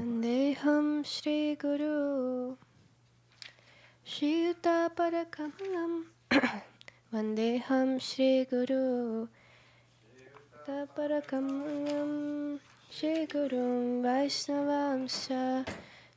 Vandeham Shri Guru Shri Yuta Parakamalam Vandeham Shri Guru Yuta Parakamalam Shri Guru Vaishnavamsha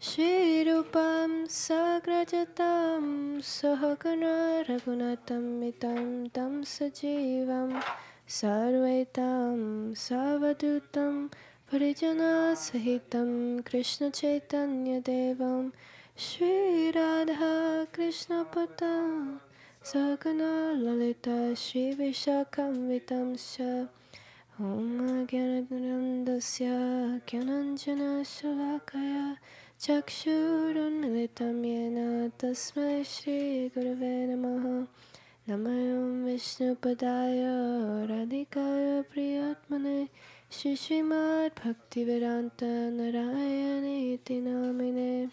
Shri Rupam Sagrajatam Sahagana Raghunatam Mitam Tam Sajivam Sarvaitam Savadutam Parijana Sahitam Krishna Chaitanya Devam Shri Radha Krishna Patam Sagana Lalita Shri Vishakam Vitamsha Om Gyanadandasya Gyananjana Shalakaya Chakshurunmilitam Yena Tasmai Shri Gurave Namaha Namayam Vishnupadaya Radhikaya Priyatmane Shri Srimad Bhaktivedanta Narayani Iti Namine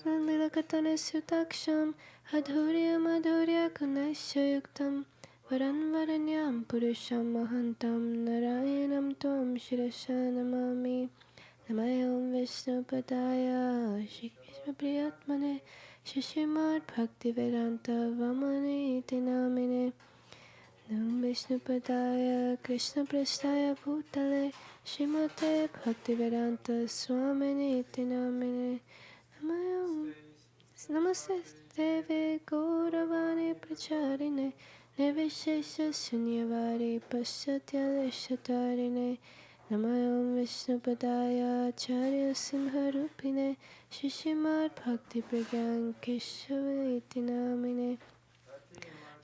Nilakatane Sutaksham Adhurya Madhurya Kanasya Yuktam Varan Varanyam Purusham Mahantam Narayanam Tvam Shirasha Namami Namayam Vishnupadaya Shri Krishna Priyatmane Shri Srimad Bhaktivedanta Vamani Iti Namine Nam Vishnupadaya Krishna Prasthaya Bhutale Srimate Bhaktivedanta Swamini Iti Namine Namayam Namaste Deve Gauravani Pracharine Nirvishesha Sunyavari Paschatya Shatarine Namayam Vishnupadaya Acharya Simharupine Shishimad Bhakti Pragyan Keshava Iti Namine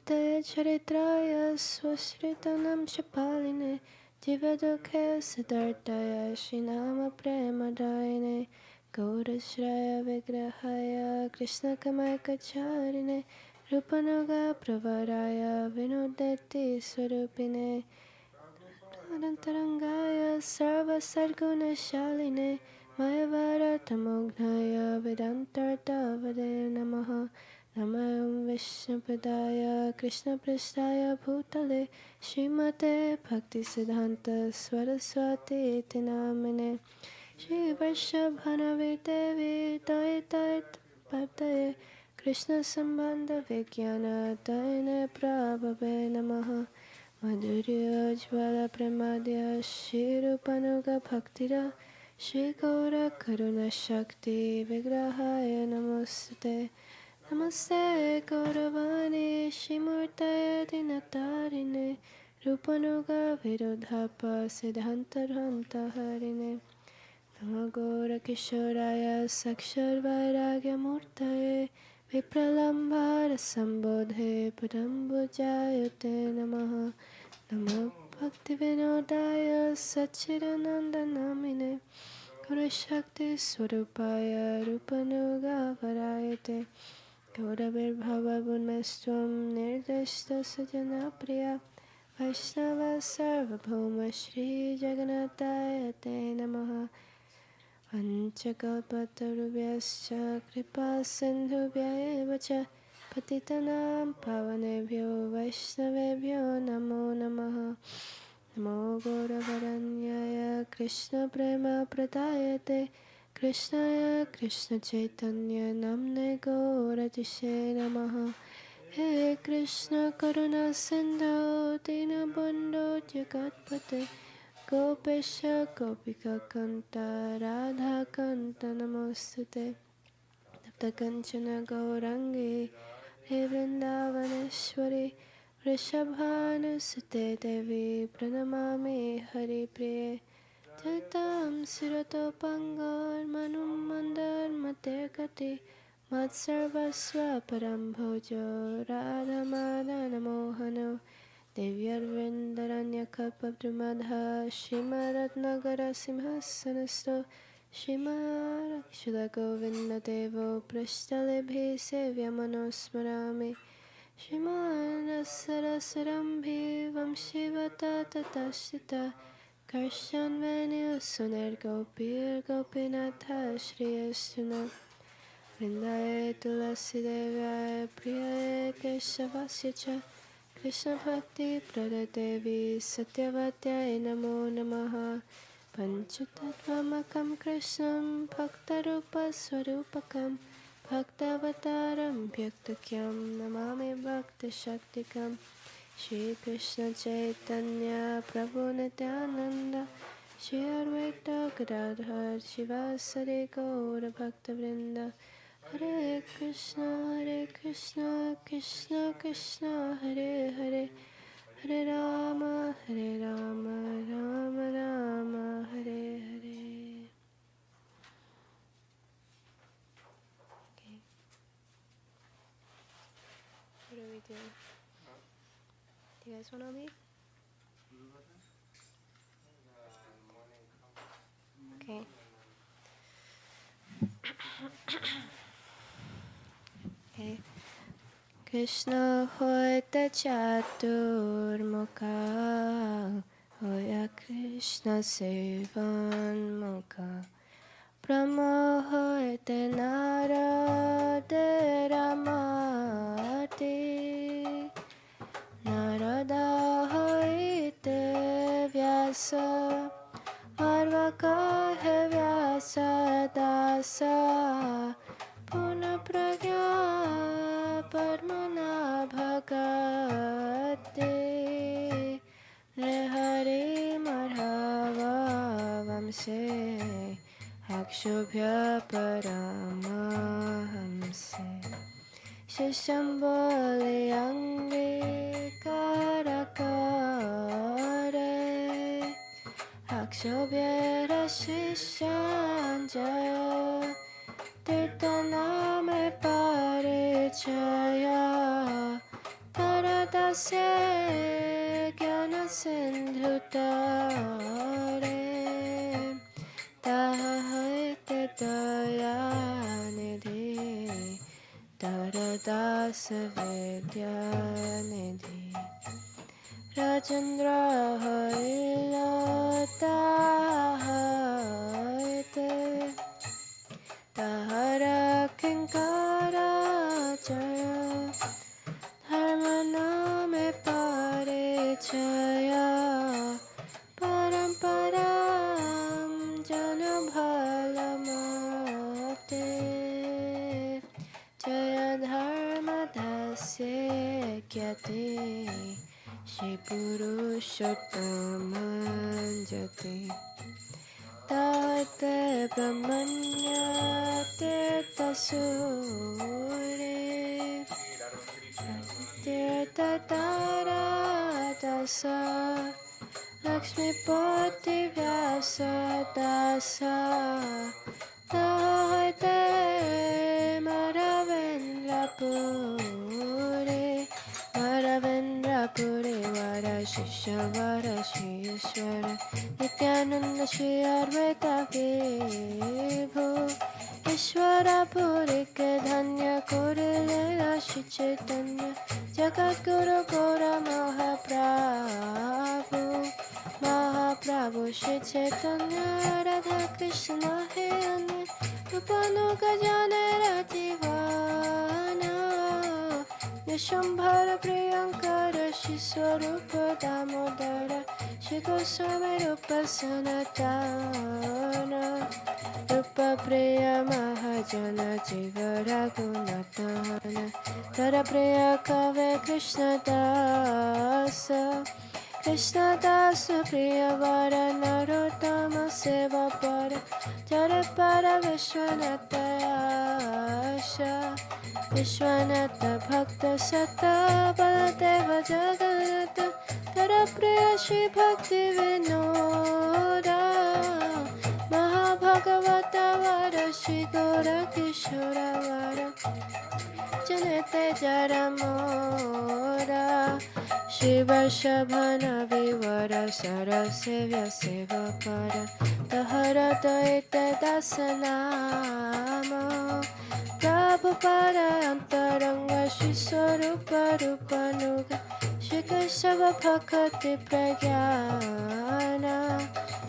Te Charitraya Swasritanam Shapaline Divadokhe Siddhartaya Shinama Premadayine Gaurashraya Vigrahaya Krishna Kamakacharine Rupanuga Pravaraya Vinodeti Swarupine Anantarangaya Sarva Sarguna Shaline Mayavara Tamoghnaya Vedantarta Vade Namaha Namayam Vishnupadaya Krishna Prasthaya Bhutale Srimate Bhakti Siddhanta Saraswati Iti Namine Shri Varshabhanavi Devi Daitait Bhaktaye Krishna Sambandha Vijnana Daine Prabhave Namaha Madhurya Jvala Pramadya Shri Rupanuga Bhaktira Shri Gaura Karuna Shakti Vigrahaya Namaste Namaste Gauravani Shrimurtaya Dinatarine Rupanuga Virodhapa Siddhantarhanta Harine Namagora Kishoraya Sakshar Vairagya Murtaye Vipralambhara Sambodhe Padambujayate Namaha Namo Bhakti Vinodaya Sachirananda Namine Gurashakti Swarupaya Rupanuga Varayate Gauravir Bhava Bunmestvam Nirdeshta Sajana Priya Vaishnava Sarvabhauma Shri Jagannathaya Te Namaha Vanchakalpatarubhyascha Kripa Sindhubhya eva cha Patitanam Pavanebhyo Vaishnavebhyo Namo Namaha Namo Gauravaranyaya Krishna Prema Pradayate Krishnaya Krishna Chaitanya Namne Gauratishe Namaha He Krishna Karuna Sindhu Dinabandhu Jagatpate Gopesha Gopika Kanta Radha Kanta Namostute Tapta Kanchana Gaurangi He Vrindavaneshwari Vrishabhanusute Devi Pranamami Hari Priye Jaitam Sirato Pangar Manum Mandar Materkati Matsarvasva Param Bhojo Radha Madana Mohano Devyarvindaranya Kalpabdrumadha Shrimaratnagara Simhasanasto Shrimarakshuda Govinda Devo Prashtalebhi Sevyamanosmarami Shrimanasarasarambhi Vamshivata Tatashita Karshan Venyu Suner Gopir Gopinatha Shriyastuna Vrindaye Tulasi Devaya Priyaye Keshavasya Cha Krishna Bhakti Prada Devi Satyavatyai Namo Namaha Panchatattvamakam Krishnam Bhaktarupa Swarupakam Bhaktavataram Vyaktakyam Namami Bhakta Shaktikam Shri Krishna Chaitanya Prabhu Nityananda Shri Advaita Gadadhar Shivasari Gaura Bhakta Vrinda Hare Krishna Krishna Krishna Hare Hare Hare Rama Rama Rama Hare Hare. Okay. What do we do? Do you guys want to leave? Okay. Okay. Krishna hoita chatur mukha hoya Krishna sevan mukha Brahma hoite narada ramati Narada hoite vyasa Marvaka he vyasa dasa Puna pragya padmana bhagate Rehari marhava vamse Akshobhya paramahamse Shishamboli angi karakare Akshobhyera shishanjaya Tirtaname parichaya Taradasya jnana sindhutare Tahaite daya nidhi Taradasa vidya nidhi Rajendra haila tahaite Tahara kinkara jaya Dharma name parichaya Paramparam janabhalamate Jaya dharma dasya kyate Shri Purushottamanjati Tate Brahmanya Tirtasure Tirtatara Dasa Lakshmi Poti Vyasa Dasa Tate Maravendra Puri Maravendra Puri Vara Shisha Vara Shri Ishvara Nityananda Shri Advaita Vibhu Ishvara Puri Ke Dhanya Kurile Shri Chaitanya Jagat Guru Gora Mahaprabhu Mahaprabhu Shri Chaitanya Radha Krishna He Anya Rupanuga Jane Rativana Vishambhara Priyankara Shri Swarupa Damodara Shri Goswami Rupa Sanatana Rupa Priya Mahajana Jiva Raghunatana Tara Priya Kave Krishna Dasa Krishna Dasa Priya Vara Narottama Seva Para Jara Para Vishwanatha Asha Vishwanatha Bhakta Sata Baladeva Jagannatha Tara Priya Shri Bhakti Vinoda Mahabhagavata Vara Shri Gaura Kishora Vara Janete Jaramora Shri Varshabhana Vivara Sarasevya Seva Para Tahara Daita Dasanamo Prabhupada Antaranga Shri Swarupa Rupanuga Shri Keshava Bhakti Pragyana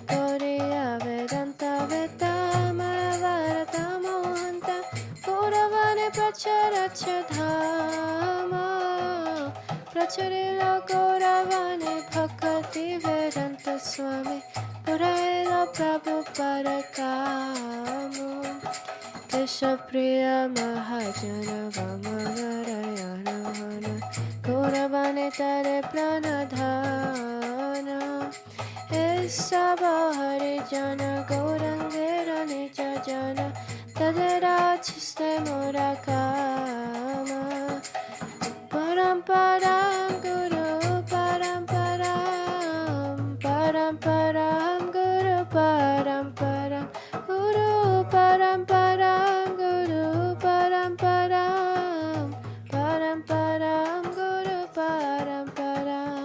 Gauriya Vedanta Vedama Varata Mohanta Gauravane Pracharacha Dhama Pracharila Gauravane Bhakti Vedanta Swami Puraila Prabhupada Kamu Keshapriya Mahajana Vamanarayana Hana Gauravane Pranadhana Esaba Harijana Gaurangera Nijajana Tadara Chiste Murakama Paramparam Guru Paramparam Paramparam Guru Paramparam Guru Paramparam Guru Paramparam Paramparam Guru Paramparam.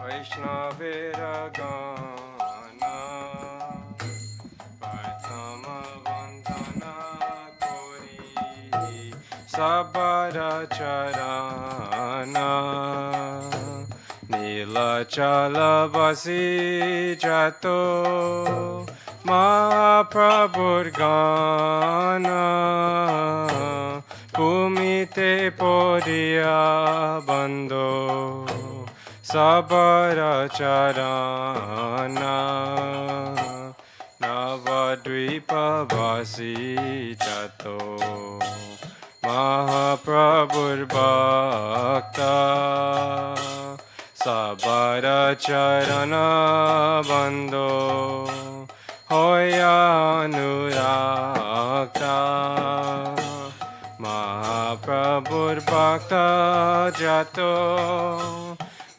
Vaishnavera Gana Prathama Vandana Kori Sabara Charana Nila Chalabasi Jato Mahaprabhur Gana Kumite Podiya Bando Sabara Charana Navadvipa Vasi Chato Mahaprabhur Bhakta Sabara Charana Bando Hoya Anurakta Mahaprabhur Bhakta Jato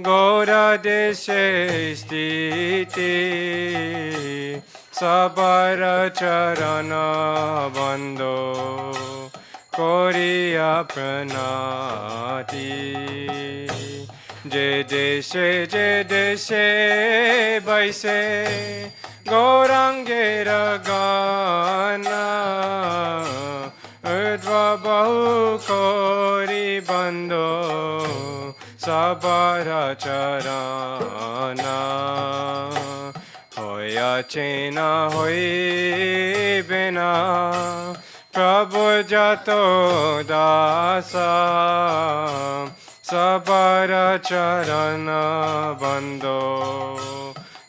Gaura Deshe Stiti Sabara Charana Bando Koriya Pranati Je Deshe Baise Gaurangera Gana Urdhva Bahu Kori Bando Sabara Charana Hoya Chena Hoi Bina Prabhu Jato Dasa Sabara Charana Bando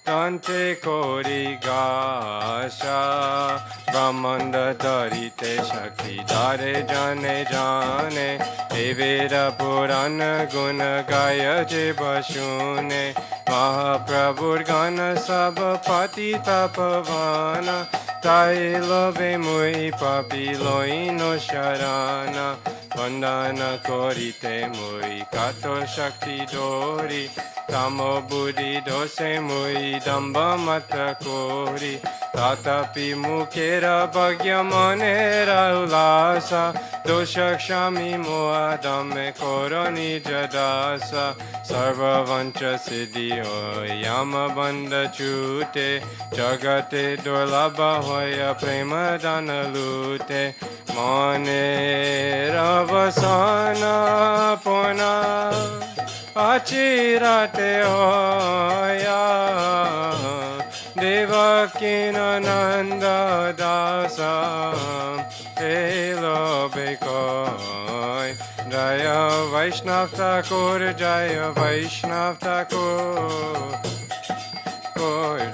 Tante Kori Gasha Brahmanda Darite Shakti Dare Jane Jane Devera Purana Guna Gaya Jebashune Mahaprabhur Gana Sabha Patita Pavana Tai Love Mui Papi Loino Sharana Vandana Korite Mui Kato Shakti Dori Tamo Buddhi Dose Mui Damba Mata Kori Tatapi Mukera Bhagya Manera Ulasa Dosha Kshami Moadame Koroni Jadasa Sarva Vancha Siddhio Yama Bandha Chute Jagate Durlabha Hoya Prema Dana Lute Mane Ravasana Pona Achirate Hoya Devakina Dasa Helo Bekoi Jaya Vaishnav Thakur Jaya Vaishnav Thakur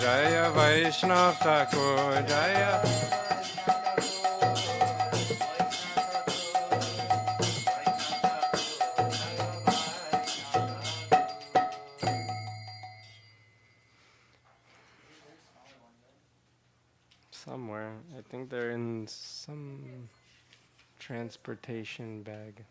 Jaya Vaishnav Thakur Jaya somewhere. I think they're in some transportation bag.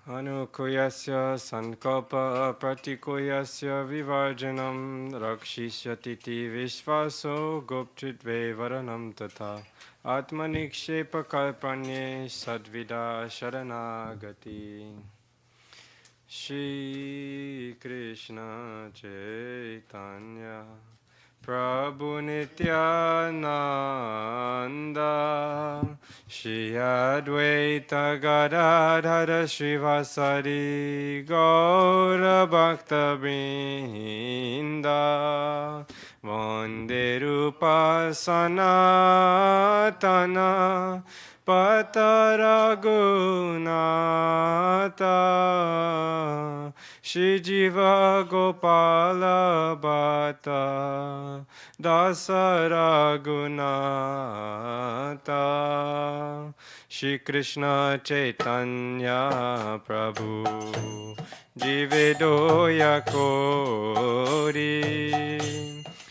Anukuyasya sankalpa pratikuyasya vivarjanam rakshishyatiti vishvaso gopchitve varanam tatha atmanikshepa kalpanye sadvida sharanagati. Shri Krishna Chaitanya Prabhu Nityananda, Shri Advaita Gadadhara Srivasadi Gaura Bhakta Vrinda, Vande Rupa Sanatana, Pataragunata, Shri Jiva Gopala Bhatta Dasaragunata, Shri Krishna Chaitanya Prabhu Jivedoya Kori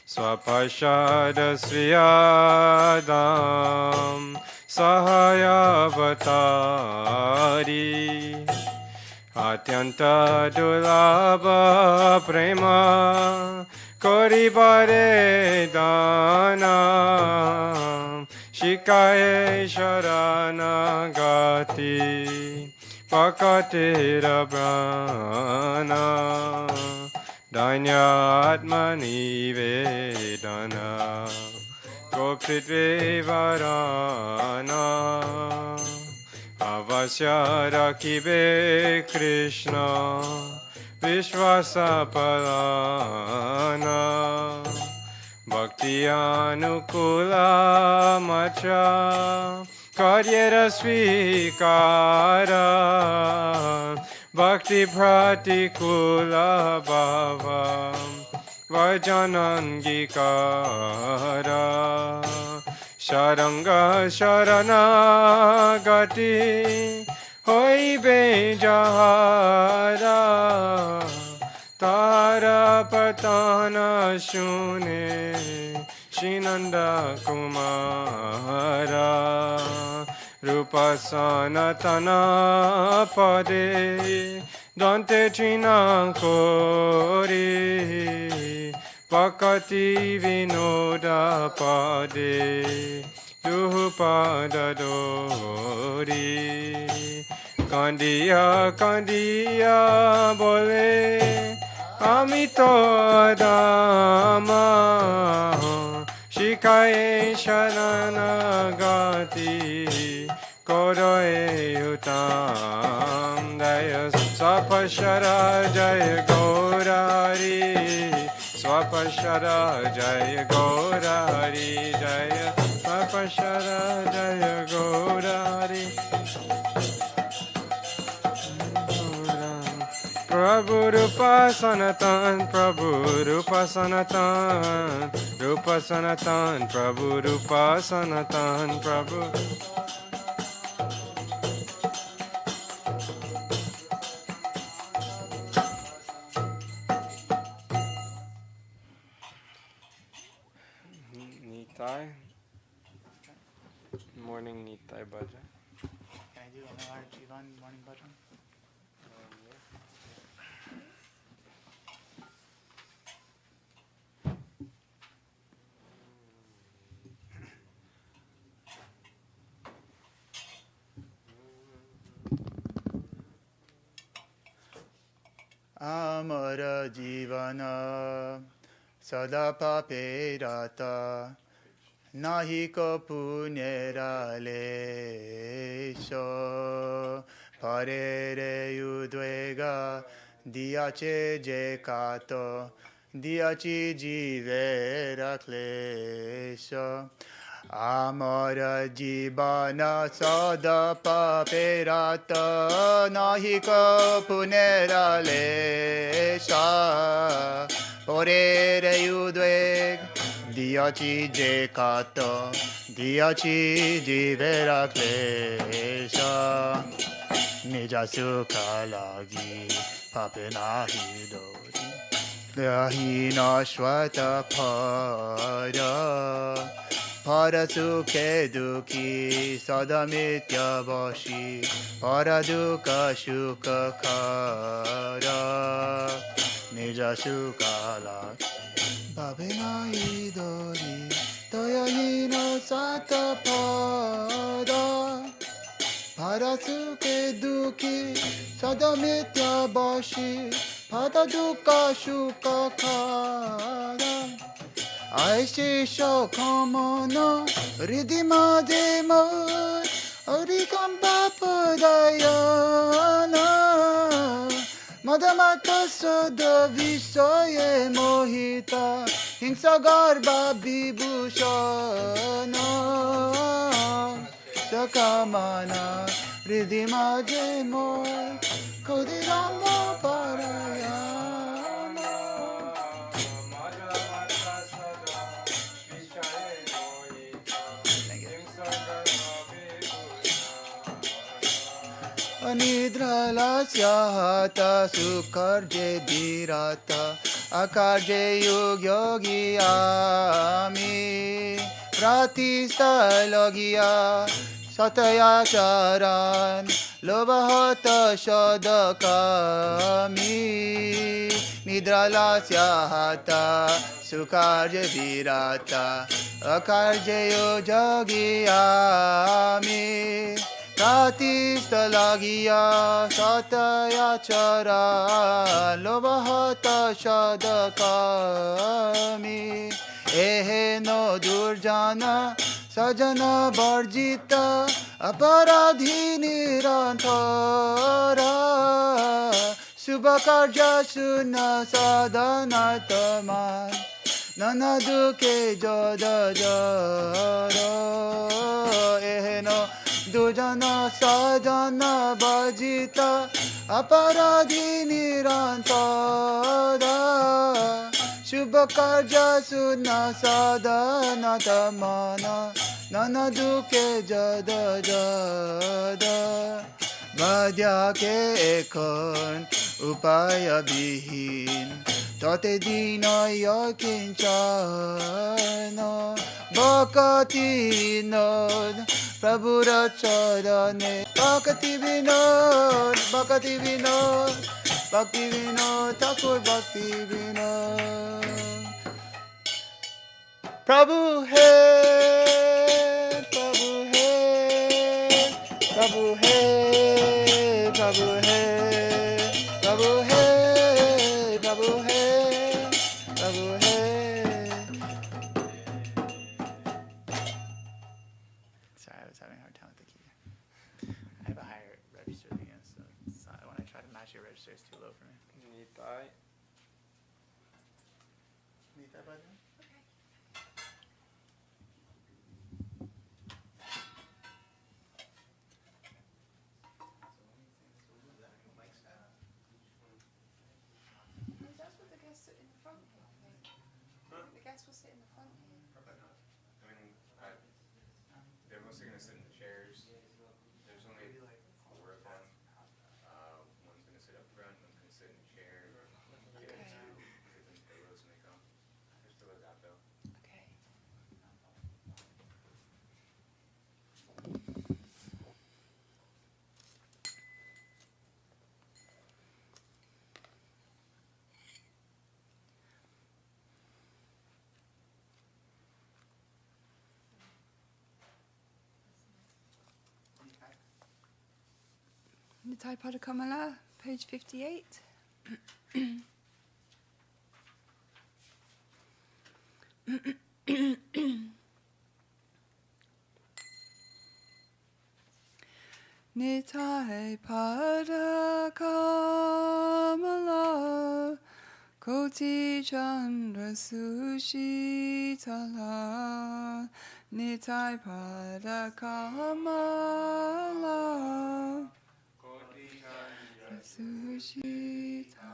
Swapashada Sriyadam Sahayavatari Atyanta Dulabha Prema Koribare Dana Shikaye Sharanagati Pakatira Brana Danyatmani Vedana Gopritve Varana Avasya Rakibe Krishna Vishwasa Palana Bhakti Anukula Macha Karyera Svikara Bhakti Pratikula Bhava Vajanangikara Sharanga Sharanagati Hoibe Jahara Tara Patana Shune Shinanda Kumara Rupa Sanatana Pade Dante Chinankori Pakati Vinoda Pade Dupada Dori Kandiya Kandiya Bole Amito Adama Shikaye Sharanagati Kodoe Utam Daya Swapashara Jaya Gaurari Swapashara Jaya Gaurari Jaya Swapashara Jaya Gaurari Prabhu Rupa Sanatan, Prabhu Rupa Sanatan, Rupa Sanatan, Prabhu Rupa Sanatan, Prabhu. Nitai, morning Nitai Bhajan. Can I do another Jivan morning bhajan? Amara Jivana Sada Paperata Nahiko Punera Lesho Parere Udvega Diache Jekato Diachi Jivera Klesho Amara Jibana Sada Paperata Nahika Punera Lesha Porere Udveg Diachi Jekato Diachi Jivera Klesha Nija Sukha Lagi Papena Hidori Dahina Shwata Para Para Sukhe Dukhi Sadamitya Vashi Para Dukkha Shukha Khara Nija Sukha Lagi Babena Idori Dayahina Satapada Parasuke Duki Sadamitya Bashi Pada Dukkha Shuka Kara 愛ししょこものリディマでもオリコンパポだよなまだまたそどびそえもひたhinsa garba bibushono sakamana ridima demo kodiramo parayano Anidra syahata sukarje birata akarje yug yogi ami pratista logia sataya charan lobahata shodakami nidrala syahata sukarje birata akarje yug yogi ami Pratista lagia sataya chara lobahata shadakami ehe no durjana sajana varjita aparadhi nirantara subhakarja suna sadhana taman nana duke jada jara ehe no Dujana sadhana bhajita aparadhi nirantada Shubha karja suna sadhana tamana Nana duke jada jada Vadya ke ekon upaya bihin Tate dina yakinchana Bhakati nod Prabhura charane Bhakti vinod Bhakti vinod Bhakti vinod Thakur Bhakti vinod Prabhu hai Prabhu hai Prabhu hai Prabhu hai Prabhu hai Prabhu hai Prabhu hai Sorry, I was having a hard time with the key. I have a higher register than you, so when I try to match your register, it's too low for me. Nitai. Need that button? That's what the guests sit in the front here, I think. The guests will sit in the front here. Probably not. I mean, they're mostly going to sit in the chairs. There's only 4 of them. One's going to sit up front, one's going to sit in the chair. The other 2 give them pillows when they come. There's pillows out though. Okay. Nitai Pada Kamala, page 58. Nitai Pada Kamala, Koti Chandra Sushitala, Nitai Pada Kamala. Sushita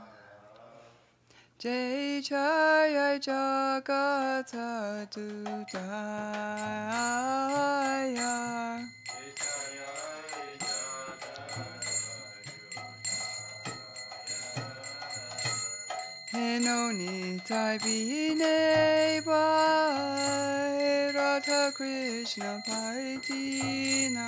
Jai Jaya Jagata Dudaya Heno Nitai Bine Bai Radha Krishna Paitinai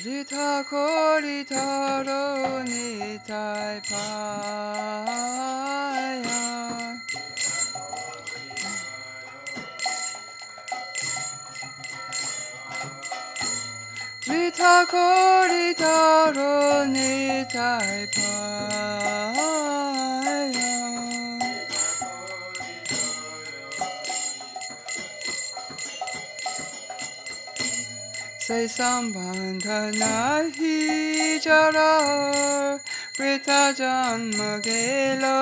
Rita Kori Taro Nitai Paya Takori taro nitai paya. Say sambandha nahi jara, Prita janma gelo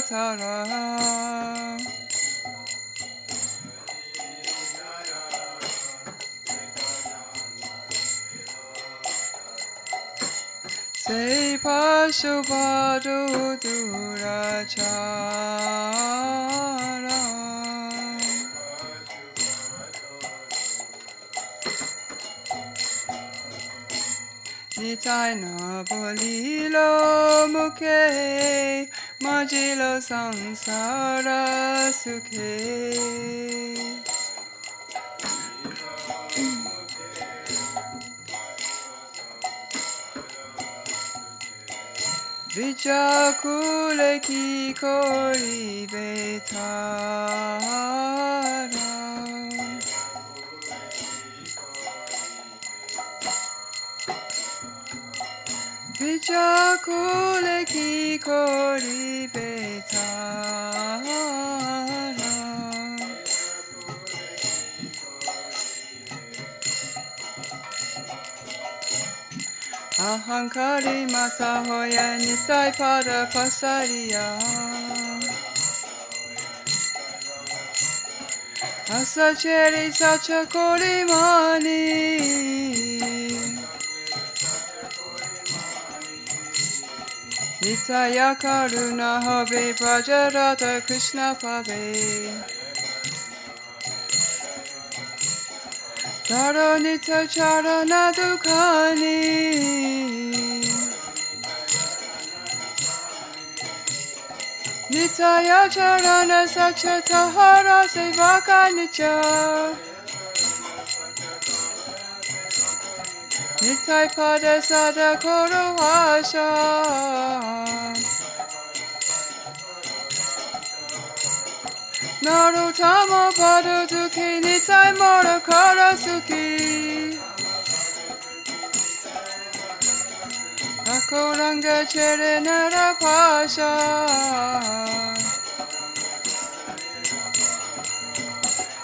tara. Say pashupadu durachara. Nitai na bolilo mukhe, majilo sansara sukhe. Vichakule ki kori betara. Vichakule ki kori betara. Ahankari mata hoya nitai pada pasariya. Asacheri sacha kori mani. Nitaya karuna habe Brajarata Krishna pave. Taro nitya charana dukhani. Nitya charana sacha tahara sevaka nitya. Nitai pada sada koro hasha. Narutama pada duki nitai mora kara suki. Akoranga chere nara pasha.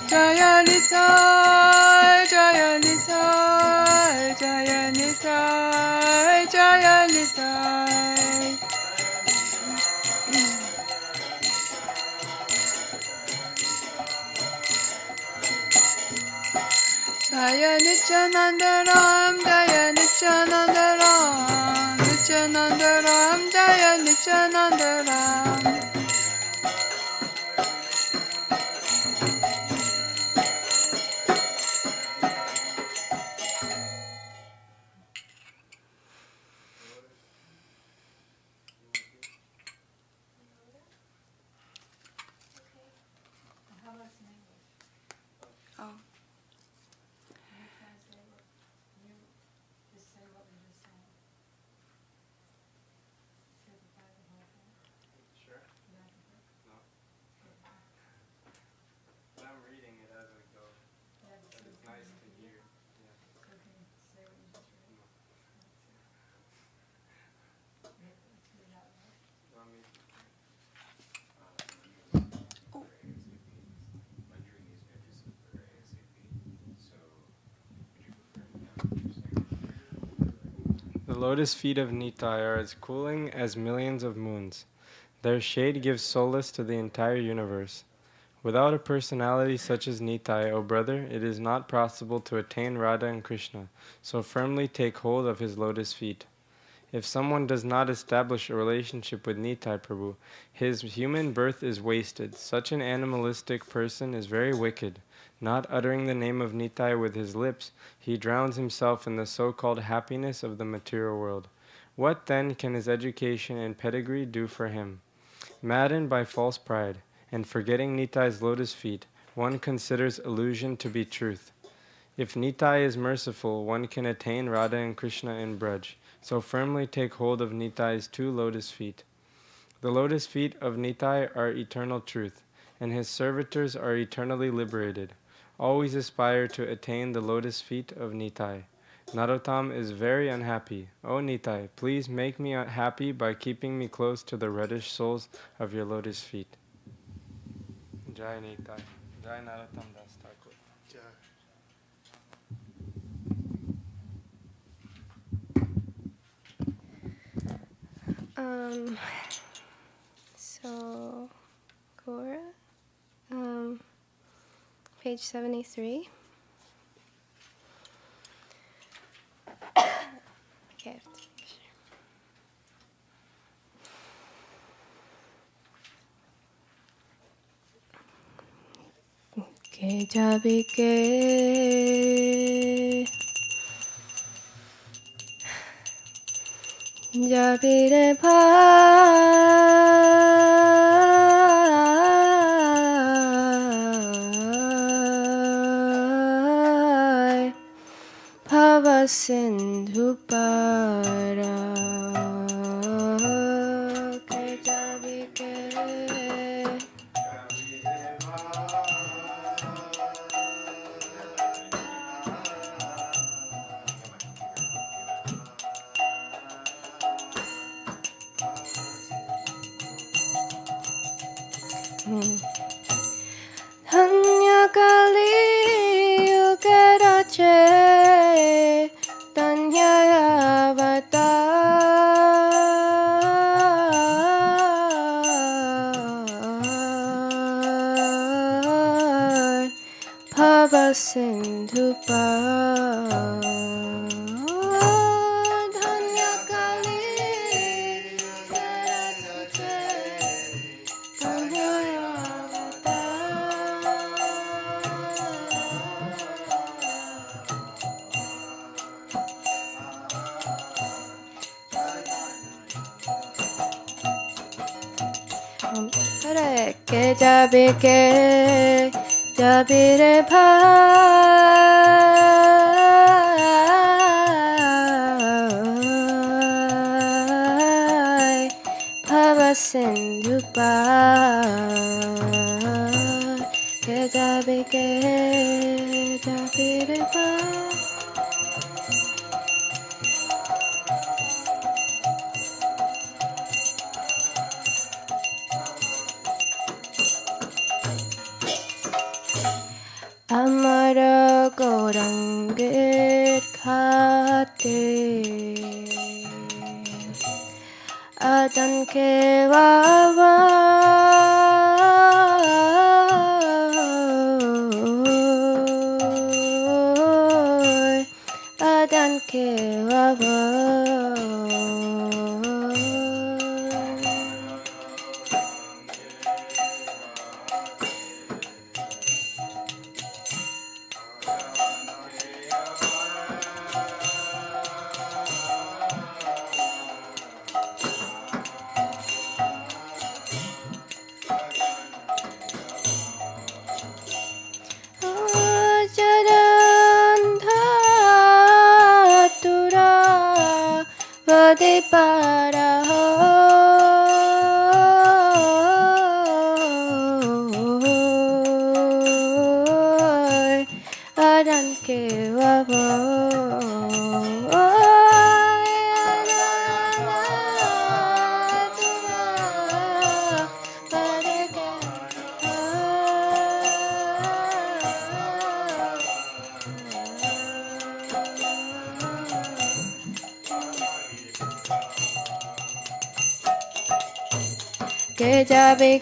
Jaya nitai, jaya nitai, jaya nitai, jaya nitai. Jaya Nityanandaram, Jaya Nityanandaram, Nityanandaram, Jaya Nityanandaram. The lotus feet of Nitai are as cooling as millions of moons. Their shade gives solace to the entire universe. Without a personality such as Nitai, O brother, it is not possible to attain Radha and Krishna, so firmly take hold of his lotus feet. If someone does not establish a relationship with Nitai Prabhu, his human birth is wasted. Such an animalistic person is very wicked. Not uttering the name of Nitai with his lips, he drowns himself in the so-called happiness of the material world. What then can his education and pedigree do for him? Maddened by false pride, and forgetting Nitai's lotus feet, one considers illusion to be truth. If Nitai is merciful, one can attain Radha and Krishna in Braj. So firmly take hold of Nitai's two lotus feet. The lotus feet of Nitai are eternal truth, and his servitors are eternally liberated. Always aspire to attain the lotus feet of Nitai. Narottam is very unhappy. O Nitai, please make me happy by keeping me close to the reddish soles of your lotus feet. Jai Nitai. Jai Narottam Das Thakur. Um, so, Gora, page 73. Okay, I have to make sure. Que jabi que jabire bhai bhava sindhu para que jabi que Dhanya Kali Yugarache Dhanya Avatar Bhava Sindhu Par Dhanya Kali Yugarache Dhanya Hare ke jabi re bhai bhava sindhu par ke jabi re bhai Amar Gaurangit Khate Adan Ke Vava Adan Ke Vava Vade para Adan ke vavo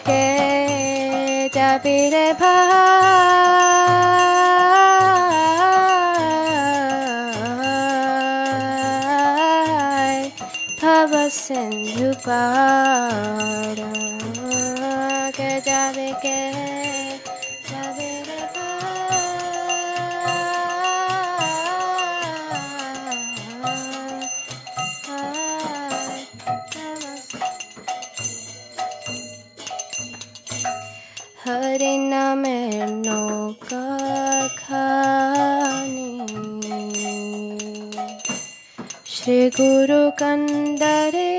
ke jabi re bhai bhava sindhu para ke jabi re Hari namer nauka khani Shri Guru Kandare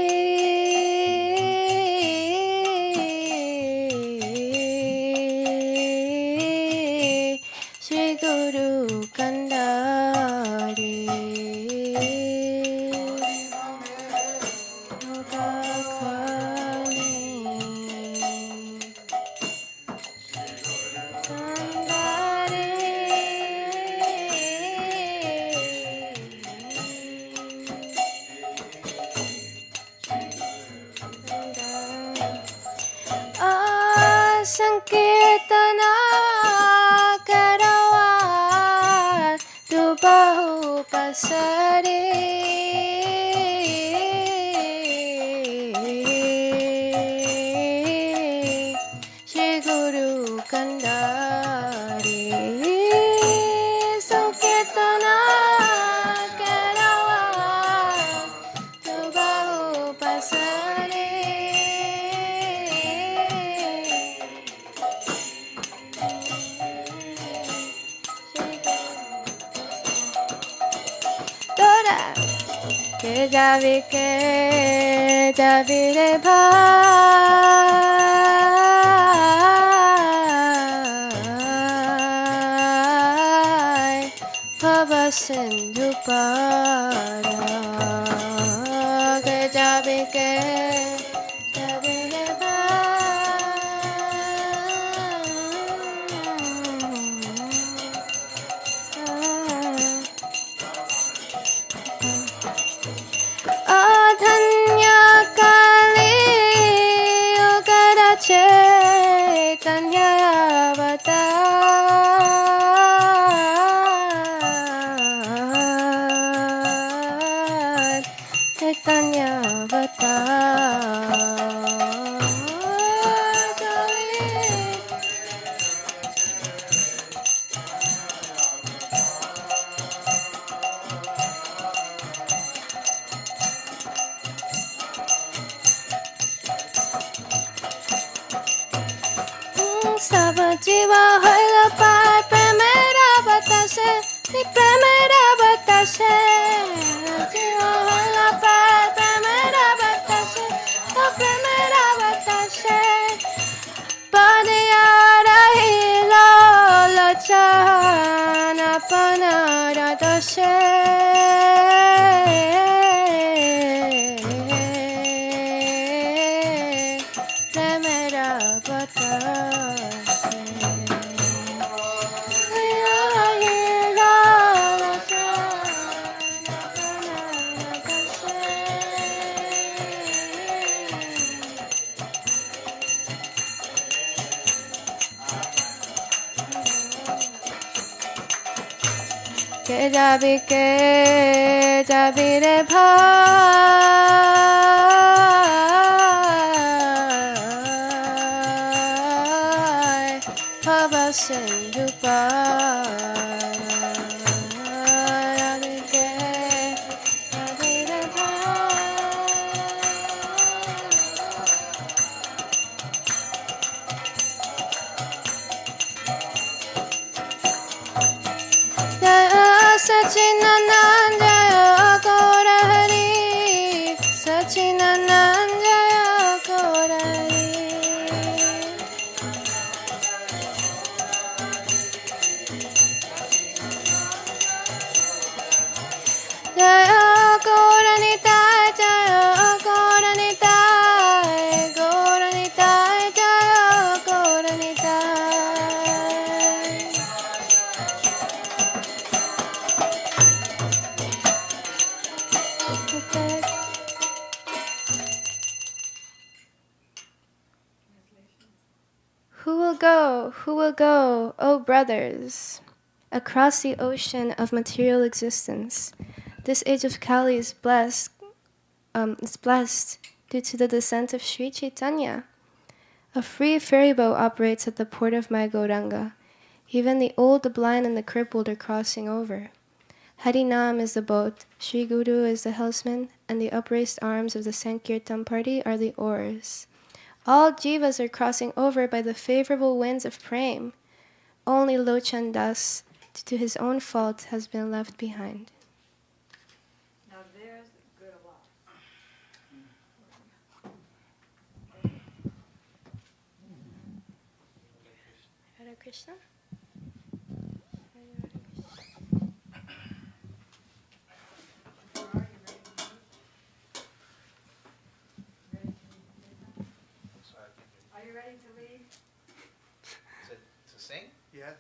Shri Guru Kandare bahu pasare Shri Guru Kandari Sankirtana Kerawa Tu bahu pasare Tora ke javi re bhai Bhava Sindhu para ke javi re bhai Adhanya Kali Yogara Chaitanya Avatar Chaitanya Avatar Sab jiva hoila par premera batase ni premera batase jiva hoila par premera batase o premera batase padiyara hilo lachana panara doshe premera batase ke jabi re bhai Bhava Sindhu para ke jabi re Sachinanand Jaya Gaura Hari Sachinanand Jaya Gaura Hari Jaya Gaura Nitai Jaya Gaura Nitai Gaura Nitai Jaya Gaura Nitai Who will go, O brothers, across the ocean of material existence? This age of Kali is blessed due to the descent of Sri Chaitanya. A free ferry boat operates at the port of my Gauranga. Even the old, the blind, and the crippled are crossing over. Harinam is the boat, Sri Guru is the helmsman, and the upraised arms of the Sankirtan party are the oars. All jivas are crossing over by the favorable winds of Prem. Only Lochan Das, due to his own fault, has been left behind. Now there's good Allah. Hare Krishna. Are you ready to lead? To sing? Yes.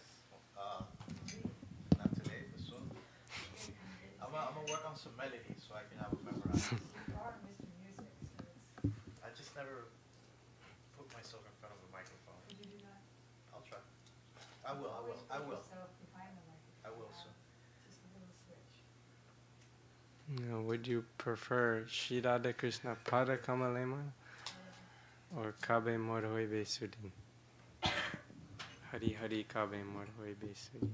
Not today, but soon. I'm gonna work on some melodies so I can have it memorized. You are Mr. Music, so it's... I just never put myself in front of a microphone. Could you do that? I'll try. I will. Always put yourself behind the microphone. I will soon. Just a little Would you prefer Shri Radha Krishna Pada Kamalema or Kabe Morhoi Besudin? Hari Hari Kabe Morhoi Besudin.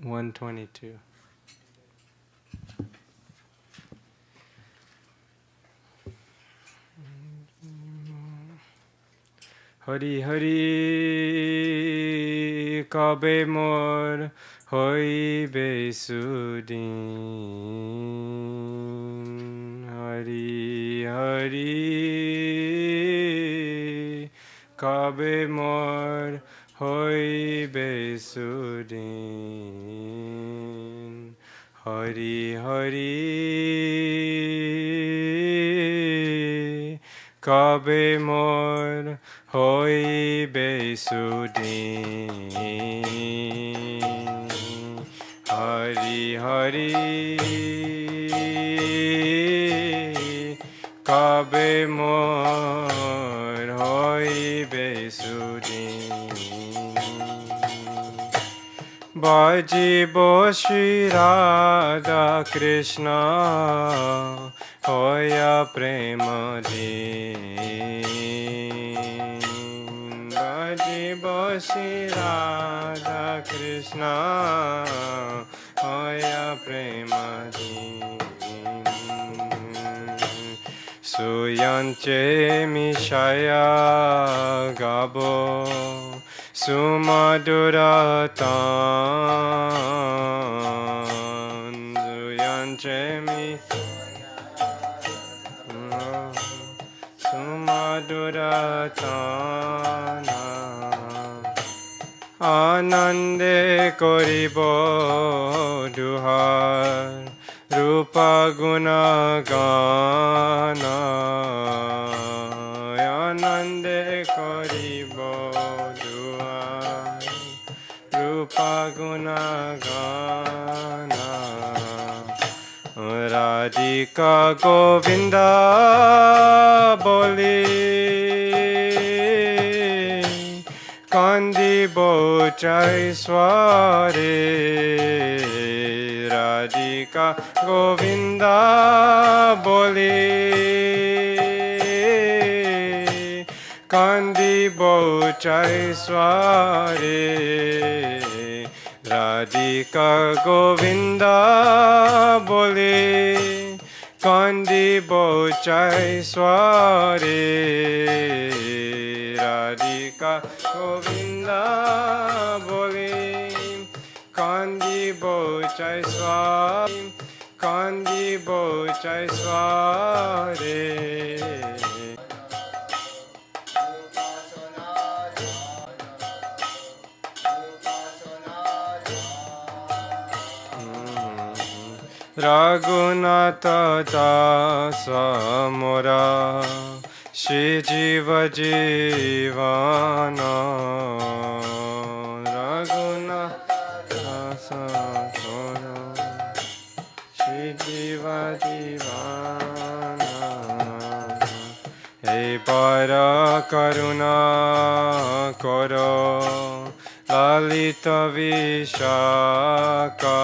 122. Hari Hari Kabe Mor Hoi Besudin. Hari Hari Kabe Mor Hoi Besudin. Hari Hari Kabe Mor Hoi Besudin. Hari Hari Kabe Mor Hoi Besudin. Bhajibo Shri Radha Krishna Hoya Prema Din. Bhajibo Shri Radha Krishna Hoya Prema Din. Suyanche Mishaya Gabo Sumaduratan. Suyanche Sumaduratan. Anande Koribo Duhar Rupa Guna Gana. Anande Koribo Duhar Rupa Guna Gana. Radhika Govinda Boli Kandi Bochai Sware. Radhika Govinda Boli Kandi Bochai Sware. Radhika Govinda Boli Kandi Bochai Sware. Radhika Govinda Boli Kandi Bochai Sware. Kandi Bochai Sware. Raghunatha Dasa Mora Shri Jiva Jivana. Raghunatha Dasa Mora Shri Jiva Jivana. Hey Para Karuna Koro Lalita Vishaka.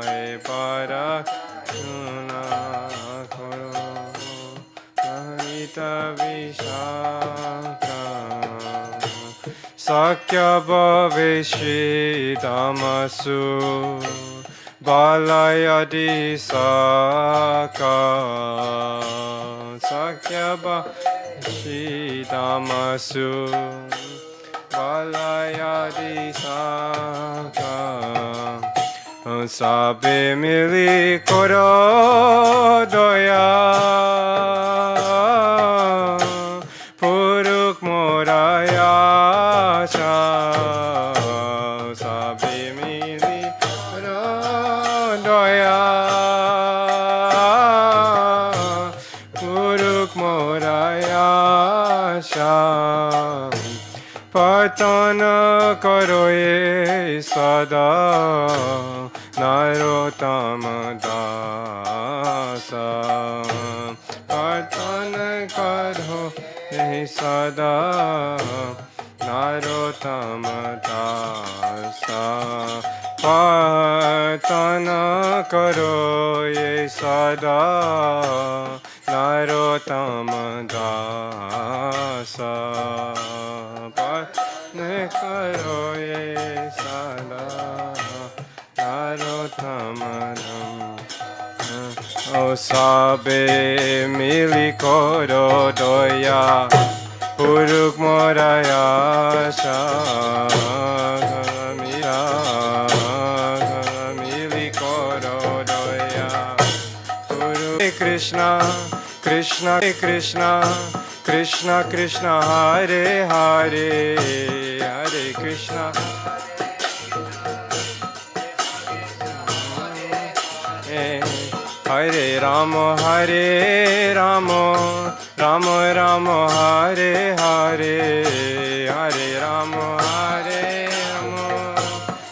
Hey Para Karuna Koro Lalita Vishaka. Sakya Bhaveshi Damasu Balayadi Saka. Sakya Bhaveshi Damasu Balayadi Saka. Sabe mili koro doya Puruk moraya cha. Sabe mili koro doya Puruk moraya cha. Patana karo ye sada Narottama dasa. Patana karo ye sada Narottama dasa. Patana karo ye sada Narottama dasa Patana karo ye sada Narottama dasa O sabe mili koro doya Puruk moraya Krishna, Krishna, Krishna, Krishna, Krishna, Hare Hare, Hare Krishna, Hare Rama, Hare Rama, Rama Rama, Hare Hare, Hare Rama, Hare Rama,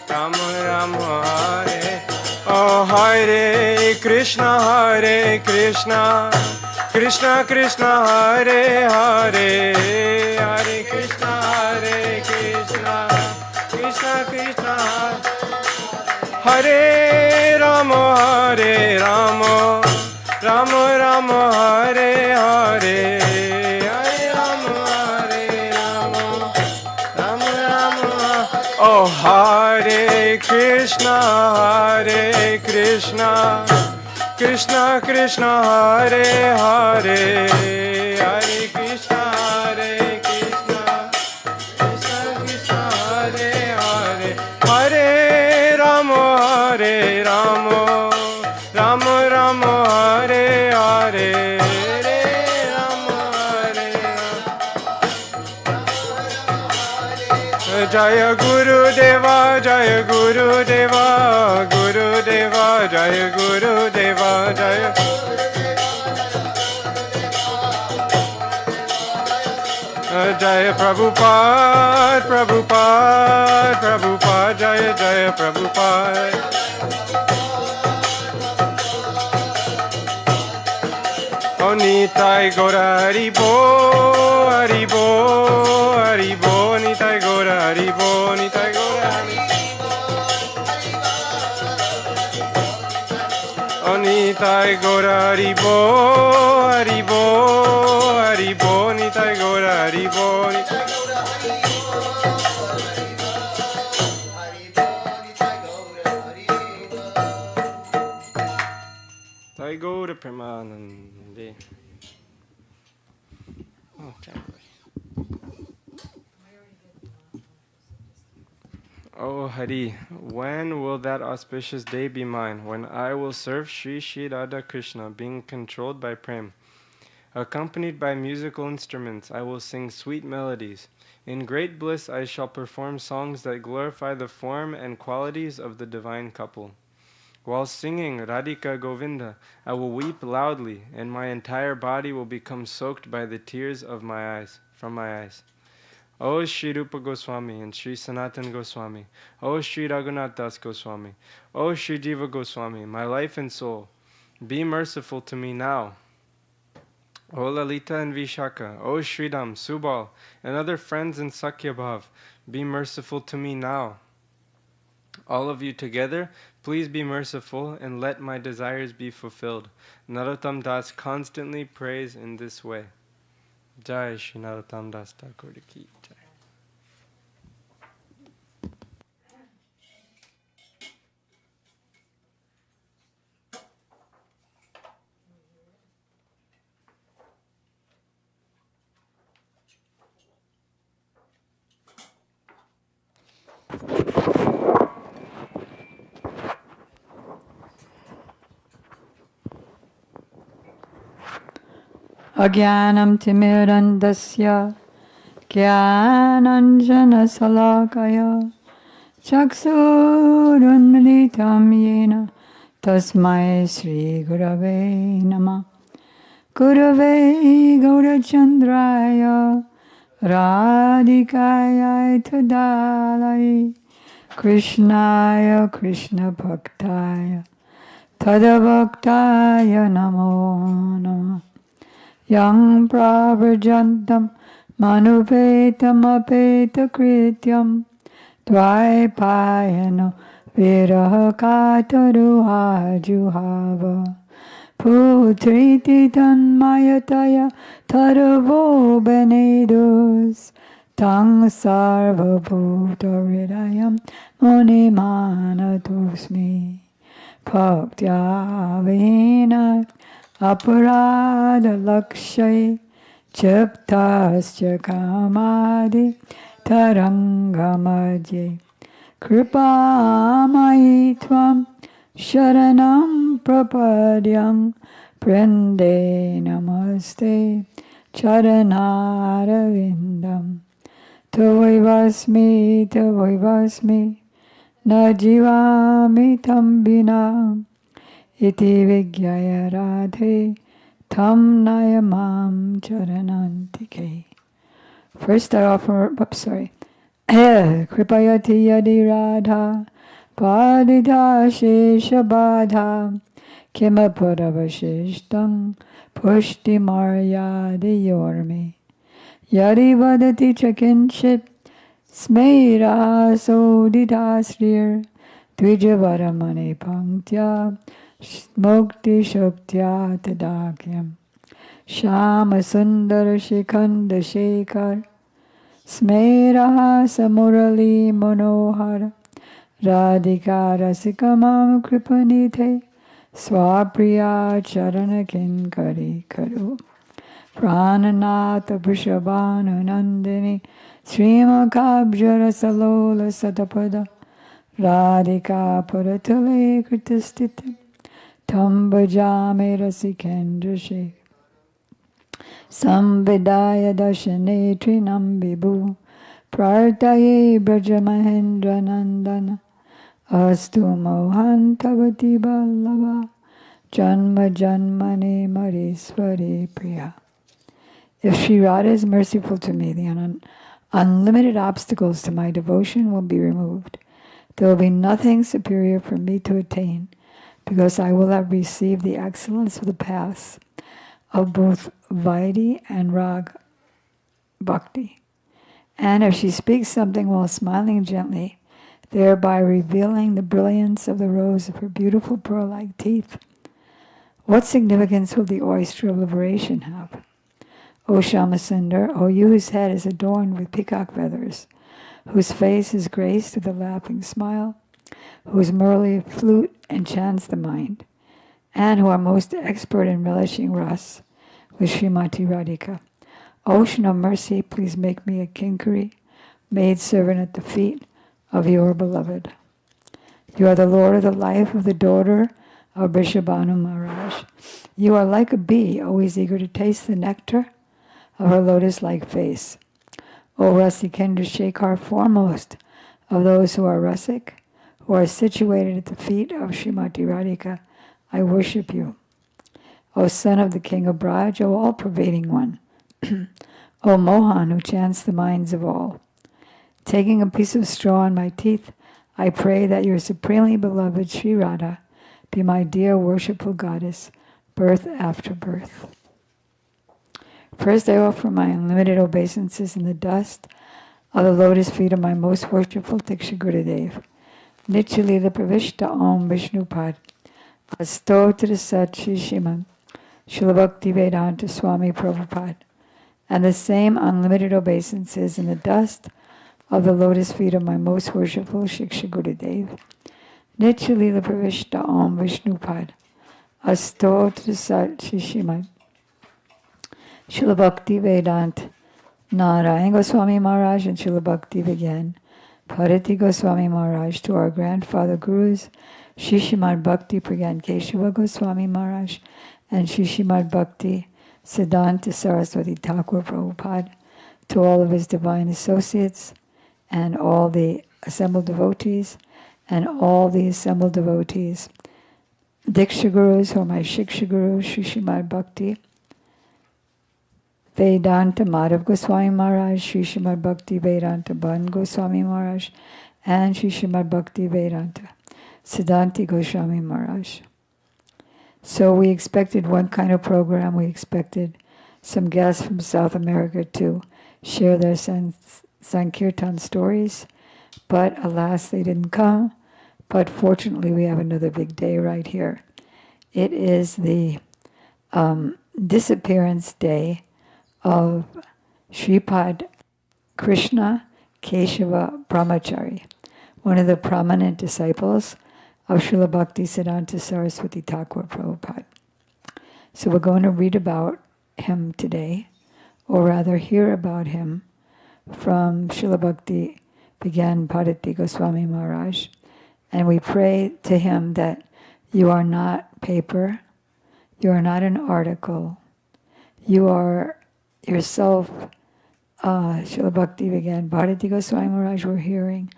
Rama Rama, Hare. Oh, Hare Krishna, Hare Krishna, Krishna Krishna, Hare Hare, Hare Krishna, Hare Krishna, Krishna Krishna, Hare Rama, Hare Rama, Rama Rama, Hare Hare, Hare Rama, Hare Rama, Rama Rama. Oh, Hare Krishna, Hare Krishna, Krishna Krishna, Hare Hare, Hare Krishna, Hare Krishna, Krishna Krishna, Hare Hare, Hare Rama, Hare Rama, Rama Rama, Hare Hare, Hare Rama, Hare. Jaya Guru Deva, Jaya Guru Deva, Guru Deva, Jaya Guru Deva, Jaya Jaya Prabhupada, Prabhupada, Prabhupada, Jaya Jaya Prabhupada. O Nitai Gora Haribo, Haribo, Haribo, Nitai Gora Haribo, Nitai Gora Haribo. O Nitai Gora Haribo, Haribo, Haribo, Nitai Gora Haribo, Nitai Gora Nitai Gora Premanande. Okay. Oh Hari, when will that auspicious day be mine, when I will serve Sri Sri Radha Krishna, being controlled by Prem? Accompanied by musical instruments, I will sing sweet melodies. In great bliss I shall perform songs that glorify the form and qualities of the divine couple. While singing Radhika Govinda, I will weep loudly, and my entire body will become soaked by the tears of my eyes, from my eyes. O Sri Rupa Goswami and Sri Sanatan Goswami, O Sri Raghunath Das Goswami, O Sri Jiva Goswami, my life and soul, be merciful to me now. O Lalita and Vishaka, O Sridham, Subal, and other friends in Sakyabhav, be merciful to me now. All of you together, please be merciful and let my desires be fulfilled. Narottam Das constantly prays in this way. Jai Shri Narottam Das Thakur Ki Jai. Agyanam timirandasya Gyananjana salakaya Chaksurunmilitam yena Tasmai Sri Gurave Nama Gurave Gaurachandraya Radhikaya Tadalai Krishnaya Krishna Bhaktaya Tadavaktaya Namo Namah Yang pravarjantam manupetam apeta krityam dvaipayano Viraha kataru ajuhava. Putriti tanmayataya taravo benedus. Tang sarva bhutaridayam munimanatosmi. Bhaktya vina aparada lakshay chiptasya kamadi tarangamadye. Kripamayi tvam sharanam prapadyam prende namaste charanarvindam. Tavaivasmi na jivami tam vina iti vigyaya radhe tam nayamam charanantike. First I offer, Kripayati yadi radha padita shesha badha kimapuravashishtam pushti maryadi yormi yadi vadati chakinchit smeira sodita srir dvijavaramane panktya mukti shaktya tadakyam shama sundara shikhanda shekhar Smeraha samurali manohara radhika rasikamam kripanite swapriya charana kinkari karu prananatha vrishabhanu nandini srimakabjara salola satapada radhika paratale kritastiti tambajame rasikendra shekha Samvidaya dashane trinam vibhu prartaye brajamahendra nandana astu mohantavati ballava janma janmane mariswari priya. If Sri Radha is merciful to me, the unlimited obstacles to my devotion will be removed. There will be nothing superior for me to attain, because I will have received the excellence of the paths of both Vaidhi and Rag Bhakti. And if she speaks something while smiling gently, thereby revealing the brilliance of the rows of her beautiful pearl-like teeth, what significance will the oyster of liberation have? O Shamasundar, O you whose head is adorned with peacock feathers, whose face is graced with a laughing smile, whose murli flute enchants the mind, and who are most expert in relishing ras with Srimati Radhika. Ocean of mercy, please make me a kinkari, maidservant at the feet of your beloved. You are the Lord of the life of the daughter of Vrishabhanu Maharaj. You are like a bee, always eager to taste the nectar of her lotus-like face. O Rasikendra Shekhar, foremost of those who are Rasik, who are situated at the feet of Srimati Radhika, I worship you. O son of the king of Braj, O all-pervading one. O Mohan, who chants the minds of all. Taking a piece of straw in my teeth, I pray that your supremely beloved Sri Radha be my dear worshipful goddess, birth after birth. First I offer my unlimited obeisances in the dust of the lotus feet of my most worshipful Diksha Gurudev. Nityalila Pravishta Om Vishnupad. Astotra Sat Shri Sriman Srila Bhakti Vedanta Swami Prabhupada, and the same unlimited obeisances in the dust of the lotus feet of my most worshipful Shiksha Gurudev. Nityalila Pravishta Om Vishnupad. Astotra Sat Shri Sriman Srila Bhakti Vedanta Narayan Goswami Maharaj and Srila Bhakti began. Pariti Goswami Maharaj to our grandfather gurus, Shri Srimad Bhakti Pragyan Keshava Goswami Maharaj and Shri Srimad Bhakti Siddhanta Saraswati Thakur Prabhupada, to all of his divine associates and all the assembled devotees, Diksha Gurus who are my Shiksha Gurus, Shri Srimad Bhakti Vedanta Madhav Goswami Maharaj, Shri Srimad Bhakti Vedanta Ban Goswami Maharaj, and Shri Srimad Bhakti Vedanta Siddhanti Goswami Maharaj. So we expected one kind of program. We expected some guests from South America to share their Sankirtan stories, but alas, they didn't come. But fortunately, we have another big day right here. It is the disappearance day of Sripad Krishna Keshava Brahmachari, one of the prominent disciples of Srila Bhakti Siddhanta Saraswati Thakur Prabhupada. So we're going to read about him today, or rather hear about him from Srila Bhakti Vigyan Bharati Goswami Maharaj. And we pray to him that you are not paper, you are not an article, you are yourself, Srila Bhakti Vigyan Bharati Goswami Maharaj, we're hearing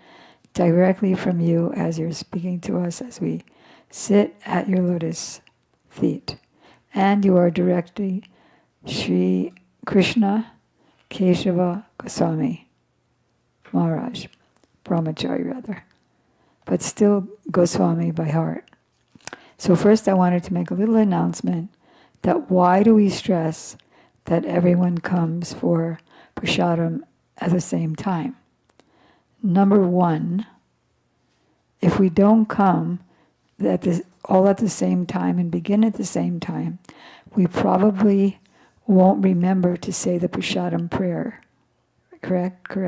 directly from you as you're speaking to us as we sit at your lotus feet. And you are directly Sri Krishna Keshava Goswami Maharaj, Brahmachari rather, but still Goswami by heart. So first I wanted to make a little announcement that why do we stress that everyone comes for prasadam at the same time? Number one, if we don't come all at the same time and begin at the same time, we probably won't remember to say the prasadam prayer. Correct.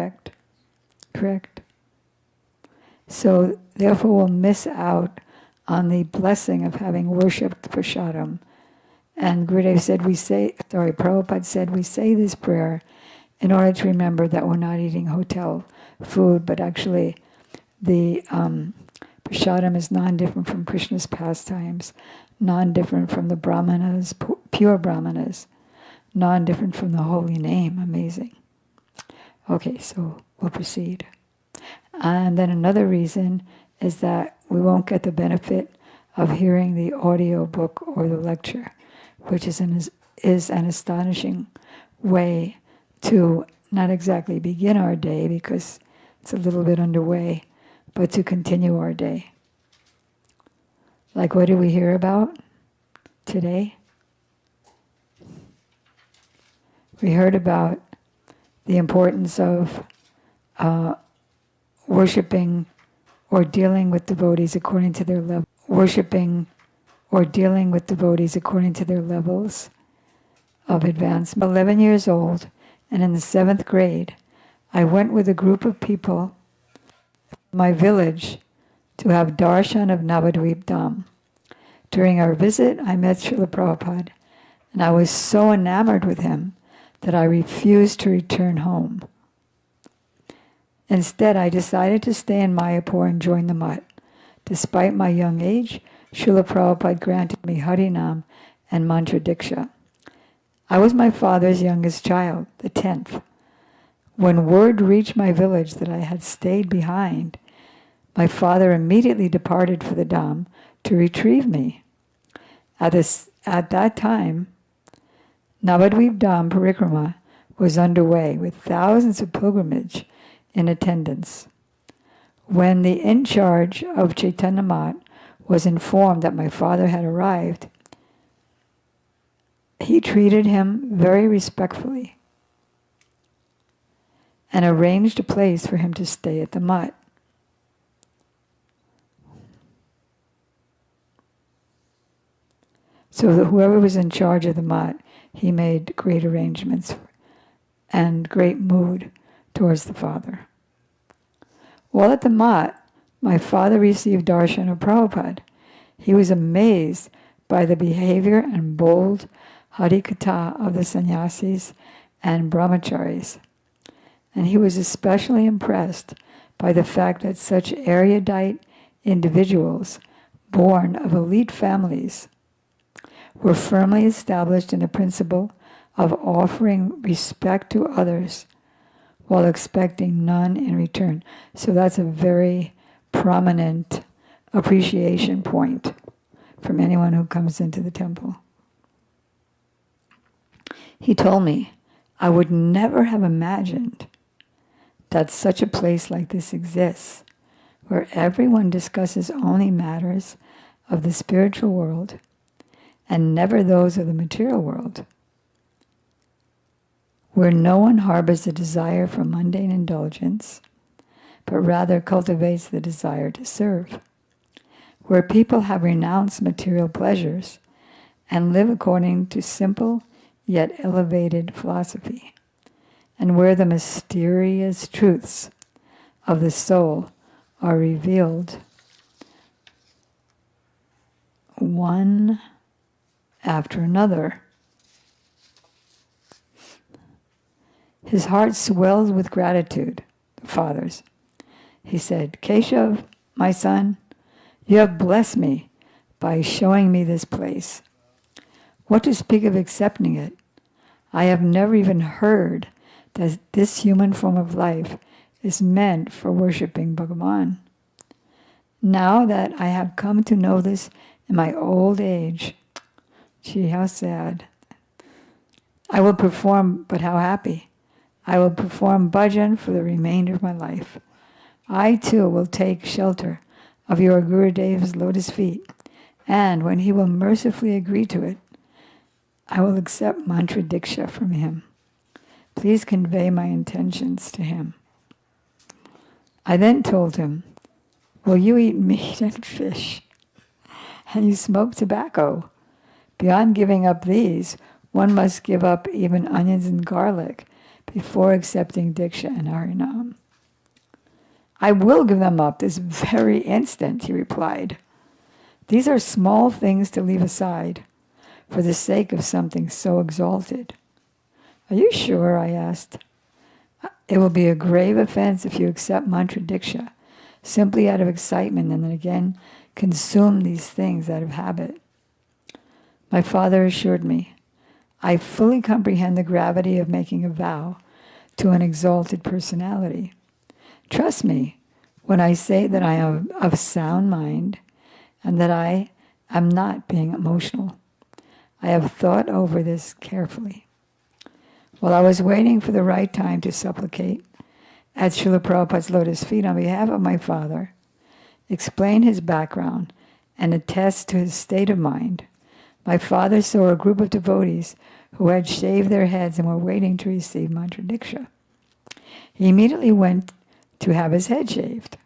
So therefore we'll miss out on the blessing of having worshipped prasadam. And Gurudev said Prabhupada said we say this prayer in order to remember that we're not eating hotel food, but actually the prasadam is non-different from Krishna's pastimes, non-different from the brahmanas, pure brahmanas, non-different from the holy name. Amazing. Okay, so we'll proceed. And then another reason is that we won't get the benefit of hearing the audio book or the lecture, which is an astonishing way to not exactly begin our day because it's a little bit underway, but to continue our day. Like what did we hear about today? We heard about the importance of worshipping or dealing with devotees according to their level. Worshipping or dealing with devotees according to their levels of advancement. 11 years old, and in the 7th grade, I went with a group of people from my village to have darshan of Navadvip Dham. During our visit, I met Srila Prabhupada, and I was so enamored with him that I refused to return home. Instead, I decided to stay in Mayapur and join the mutt. Despite my young age, Srila Prabhupada granted me Harinam and Mantra Diksha. I was my father's youngest child, the 10th. When word reached my village that I had stayed behind, my father immediately departed for the Dham to retrieve me. At that time, Navadvip Dham Parikrama was underway with thousands of pilgrimage in attendance. When the in-charge of Chaitanya Math was informed that my father had arrived, he treated him very respectfully and arranged a place for him to stay at the mutt. So whoever was in charge of the mutt, he made great arrangements and great mood towards the father. While at the mutt, my father received darshan of Prabhupada. He was amazed by the behavior and bold harikatha of the sannyasis and brahmacharis. And he was especially impressed by the fact that such erudite individuals, born of elite families, were firmly established in the principle of offering respect to others while expecting none in return. So that's a very prominent appreciation point from anyone who comes into the temple. He told me, I would never have imagined that such a place like this exists, where everyone discusses only matters of the spiritual world and never those of the material world, where no one harbors a desire for mundane indulgence, but rather cultivates the desire to serve. where people have renounced material pleasures and live according to simple yet elevated philosophy, and where the mysterious truths of the soul are revealed one after another. His heart swelled with gratitude, the father's. He said, Keshav, my son, you have blessed me by showing me this place. What to speak of accepting it? I have never even heard that this human form of life is meant for worshipping Bhagavan. Now that I have come to know this in my old age, gee, how sad. I will perform, but how happy. I will perform bhajan for the remainder of my life. I too will take shelter of your Gurudev's lotus feet, and when he will mercifully agree to it, I will accept mantra diksha from him. Please convey my intentions to him. I then told him, will you eat meat and fish? And you smoke tobacco? Beyond giving up these, one must give up even onions and garlic before accepting diksha and harinam. I will give them up this very instant, he replied. These are small things to leave aside for the sake of something so exalted. Are you sure? I asked. It will be a grave offense if you accept mantra diksha simply out of excitement and then again consume these things out of habit. My father assured me, I fully comprehend the gravity of making a vow to an exalted personality. Trust me when I say that I am of sound mind and that I am not being emotional. I have thought over this carefully. While I was waiting for the right time to supplicate at Srila Prabhupada's lotus feet on behalf of my father, explain his background, and attest to his state of mind, my father saw a group of devotees who had shaved their heads and were waiting to receive mantra diksha. He immediately went to have his head shaved,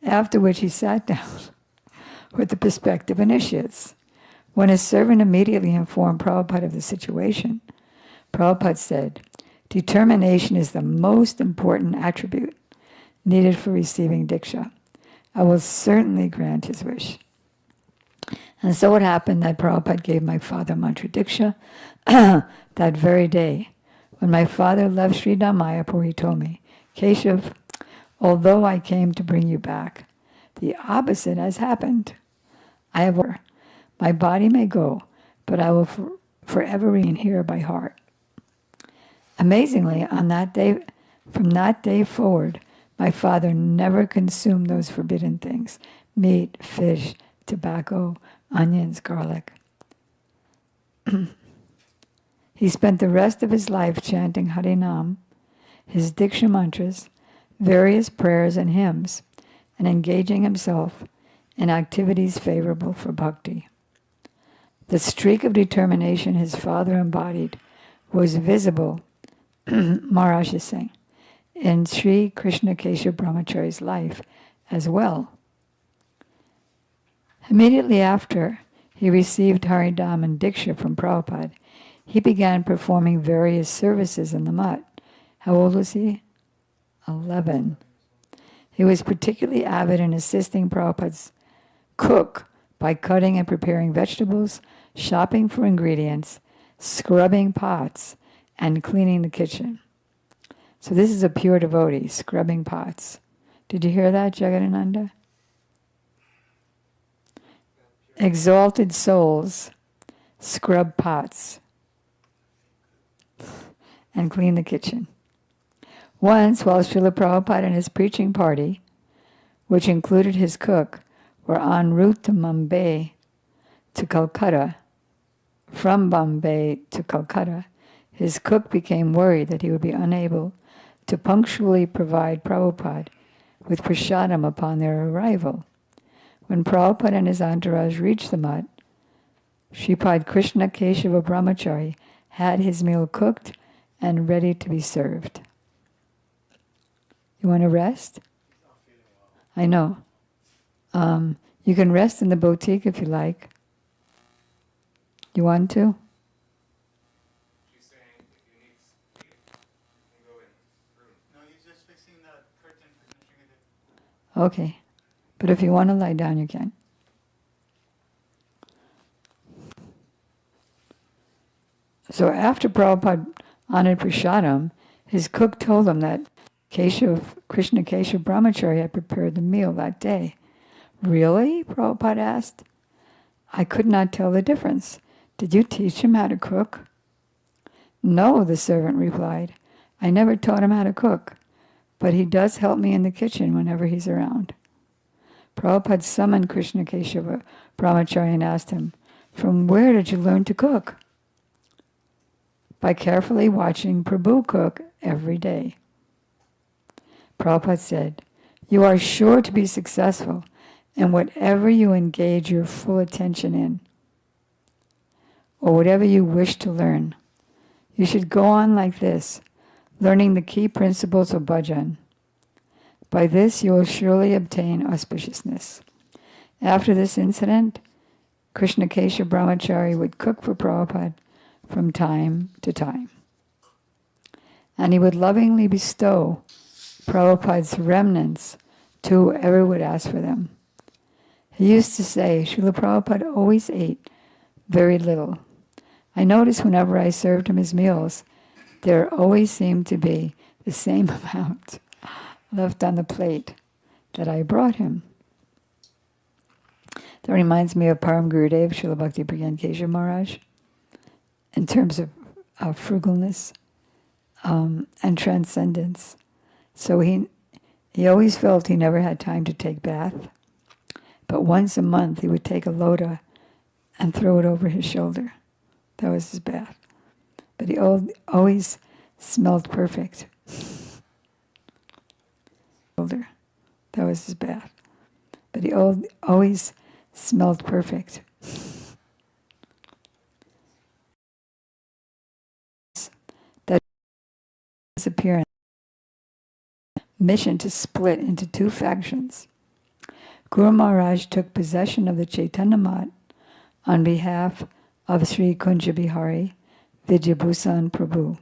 after which he sat down with the prospective initiates. When his servant immediately informed Prabhupada of the situation, Prabhupada said, determination is the most important attribute needed for receiving diksha. I will certainly grant his wish. And so it happened that Prabhupada gave my father mantra diksha that very day. When my father left Sri Mayapur, he told me, Keshav, although I came to bring you back, the opposite has happened. I have my body may go, but I will forever remain here by heart. Amazingly, on that day, from that day forward, my father never consumed those forbidden things: meat, fish, tobacco, onions, garlic. He spent the rest of his life chanting Harinam, his Diksha mantras, various prayers and hymns, and engaging himself in activities favorable for bhakti. The streak of determination his father embodied was visible, Maharaj is saying, in Sri Krishna Keshav Brahmachari's life as well. Immediately after he received Harinam and Diksha from Prabhupada, he began performing various services in the mutt. How old was he? 11. He was particularly avid in assisting Prabhupada's cook by cutting and preparing vegetables, shopping for ingredients, scrubbing pots, and cleaning the kitchen. So this is a pure devotee, scrubbing pots. Did you hear that, Jagadananda? Exalted souls scrub pots and clean the kitchen. Once, while Srila Prabhupada and his preaching party, which included his cook, were en route to Bombay to Calcutta, from Bombay to Calcutta, his cook became worried that he would be unable to punctually provide Prabhupada with prasadam upon their arrival. When Prabhupada and his entourage reached the mutt, Sripad Krishna Keshava Brahmachari had his meal cooked and ready to be served. You want to rest? I know. You can rest in the boutique if you like. You want to? She's saying if you need sleep, you can go in the room. No, he's just fixing the curtain for Shringadev. Okay. But if you want to lie down, you can. So after Prabhupada honored Prasadam, his cook told him that Krishna Keshav Brahmachari had prepared the meal that day. Really? Prabhupada asked. I could not tell the difference. Did you teach him how to cook? No, the servant replied. I never taught him how to cook, but he does help me in the kitchen whenever he's around. Prabhupada summoned Krishna Keshav Brahmachari and asked him, from where did you learn to cook? By carefully watching Prabhu cook every day. Prabhupada said, you are sure to be successful in whatever you engage your full attention in, or whatever you wish to learn. You should go on like this, learning the key principles of bhajan. By this you will surely obtain auspiciousness. After this incident, Krishna Keshav Brahmachari would cook for Prabhupada from time to time. And he would lovingly bestow Prabhupada's remnants to whoever would ask for them. He used to say, Srila Prabhupada always ate very little. I noticed whenever I served him his meals, there always seemed to be the same amount left on the plate that I brought him. That reminds me of Param Gurudev, Srila Bhakti Pragyan Keshav Maharaj, in terms of frugalness and transcendence. So he always felt he never had time to take bath, but once a month he would take a lota and throw it over his shoulder. That was his bath. But he always smelled perfect. That was his bath. But he always smelled perfect. That his appearance mission to split into two factions. Guru Maharaj took possession of the Chaitanya Mat on behalf of Sri Kunja Bihari Vidyabhusan Prabhu.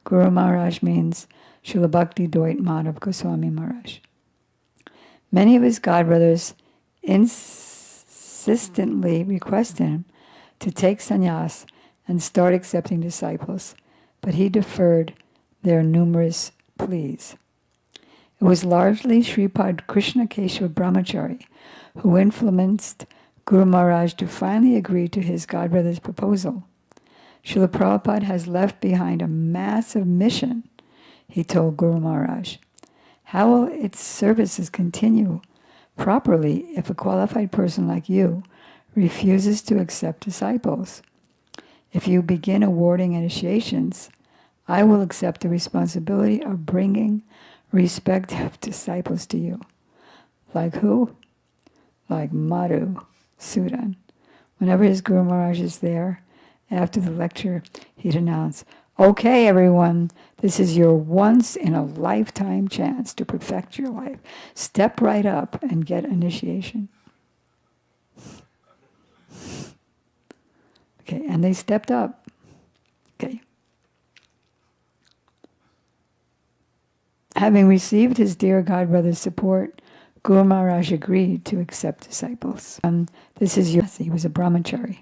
Guru Maharaj means Srila Bhakti Doit Madhav Goswami Maharaj. Many of his godbrothers insistently requested him to take sannyas and start accepting disciples, but he deferred their numerous pleas. It was largely Sripad Krishna Keshav Brahmachari who influenced Guru Maharaj to finally agree to his godbrother's proposal. Srila Prabhupada has left behind a massive mission, he told Guru Maharaj. How will its services continue properly if a qualified person like you refuses to accept disciples? If you begin awarding initiations, I will accept the responsibility of bringing respective disciples to you. Like who? Like Madhu Sudan. Whenever his Guru Maharaj is there, after the lecture, he'd announce, okay, everyone, this is your once-in-a-lifetime chance to perfect your life. Step right up and get initiation. Okay, and they stepped up. Okay. Having received his dear godbrother's support, Guru Maharaj agreed to accept disciples. He was a brahmachari.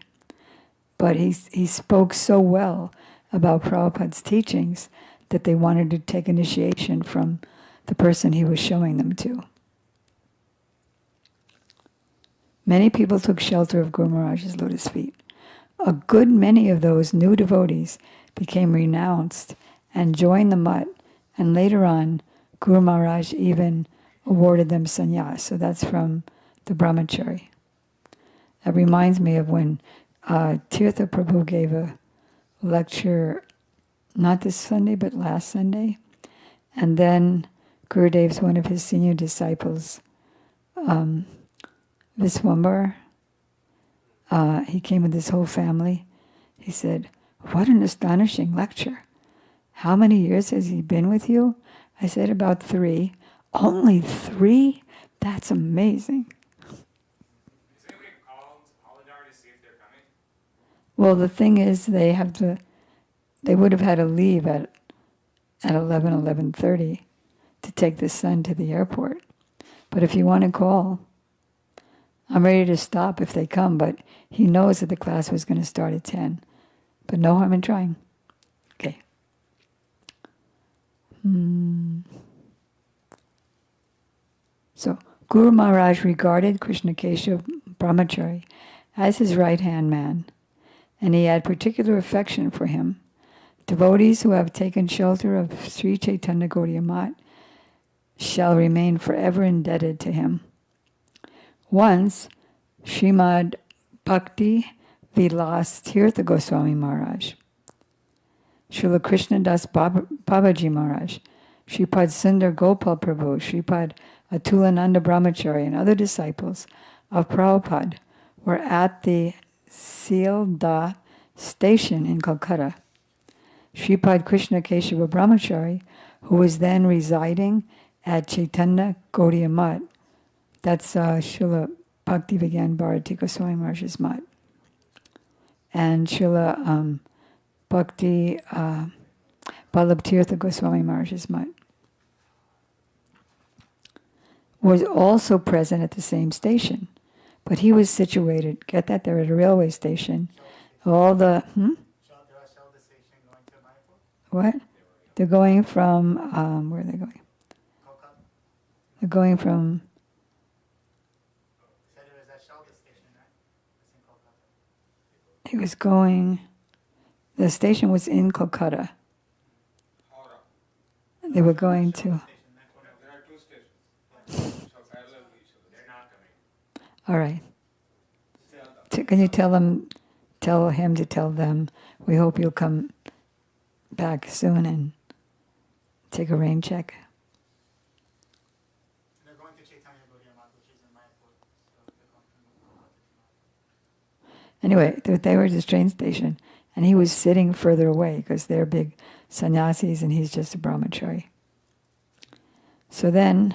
But he spoke so well about Prabhupada's teachings that they wanted to take initiation from the person he was showing them to. Many people took shelter of Guru Maharaj's lotus feet. A good many of those new devotees became renounced and joined the mutt, and later on, Guru Maharaj even awarded them sannyas. So that's from the brahmachari. That reminds me of when Tirtha Prabhu gave a lecture, not this Sunday, but last Sunday. And then Gurudev's one of his senior disciples, Viswambar, he came with his whole family. He said, what an astonishing lecture. How many years has he been with you? I said, about 3. Only 3? That's amazing. Well, the thing is, they would have had to leave at 11:30 to take the son to the airport. But if you want to call, I'm ready to stop if they come, but he knows that the class was going to start at 10. But no harm in trying. Okay. So, Guru Maharaj regarded Krishna Keshav Brahmachari as his right-hand man, and he had particular affection for him. Devotees who have taken shelter of Sri Chaitanya Gaudiya Math shall remain forever indebted to him. Once, Srimad Bhakti Vilas Tirtha Goswami Maharaj, Srila Krishna Das Babaji Maharaj, Sripad Sundar Gopal Prabhu, Sripad Atulananda Brahmachari, and other disciples of Prabhupada were at the Sealdah station in Calcutta. Sripad Krishna Keshava Brahmachari, who was then residing at Chaitanya Gaudiya Math, that's Srila Bhakti Vigyan Bharati Goswami Maharaj's Math, and Srila Bhakti Vallabh Tirtha Goswami Maharaj's Math, was also present at the same station. But he was situated, get that, they're at a railway station. All the, what? They're going from, where are they going? They're going from, he was going, the station was in Kolkata. They were going to, There are two stations. So parallel to each other. They're not coming. all right. Can you tell him to tell them, we hope you'll come back soon and take a rain check. They're going to Chaitanya Gaudiya Math, which is in Mayapur. So they're going from Anyway, they were at this train station, and he was sitting further away because they're big sannyasis and he's just a brahmachari. So then,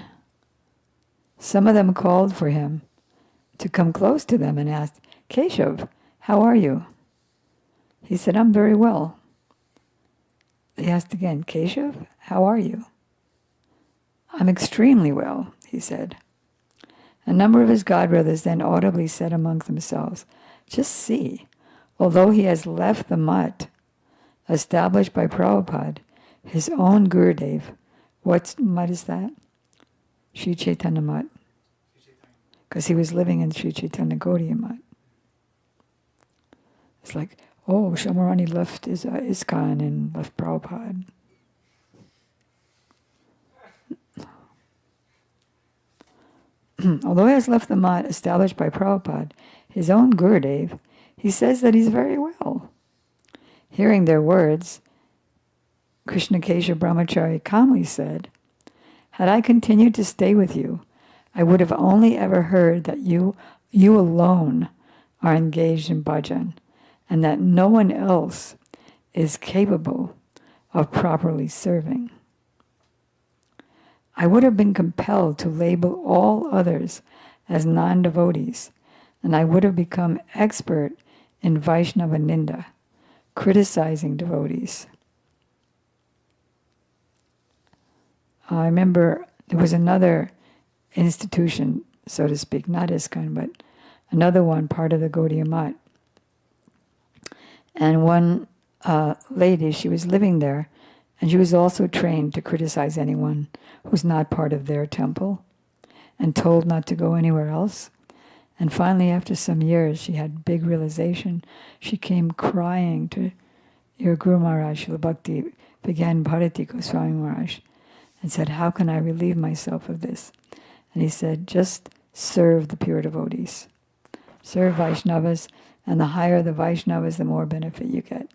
some of them called for him to come close to them and asked, Keshav, how are you? He said, I'm very well. They asked again, Keshav, how are you? I'm extremely well, he said. A number of his godbrothers then audibly said among themselves, just see, although he has left the mutt established by Prabhupada, his own Gurudev, what mutt is that? Sri Chaitanya Mutt. Because he was living in Sri Chaitanya Gaudiya Math. It's like, oh, Shamarani left his ISKCON and left Prabhupada. Although he has left the Math established by Prabhupada, his own Gurudev, he says that he's very well. Hearing their words, Krishna Kesha Brahmachari calmly said, had I continued to stay with you, I would have only ever heard that you alone are engaged in bhajan, and that no one else is capable of properly serving. I would have been compelled to label all others as non-devotees, and I would have become expert in Vaishnava Ninda, criticizing devotees. I remember there was another institution, so to speak, not ISKCON, but another one, part of the Gaudiya Math. And one lady, she was living there, and she was also trained to criticize anyone who's not part of their temple, and told not to go anywhere else. And finally, after some years, she had big realization. She came crying to your Guru Maharaj, Srila Bhakti Vigyan Bharati Goswami Maharaj, and said, how can I relieve myself of this? And he said, just serve the pure devotees. Serve Vaishnavas, and the higher the Vaishnavas, the more benefit you get.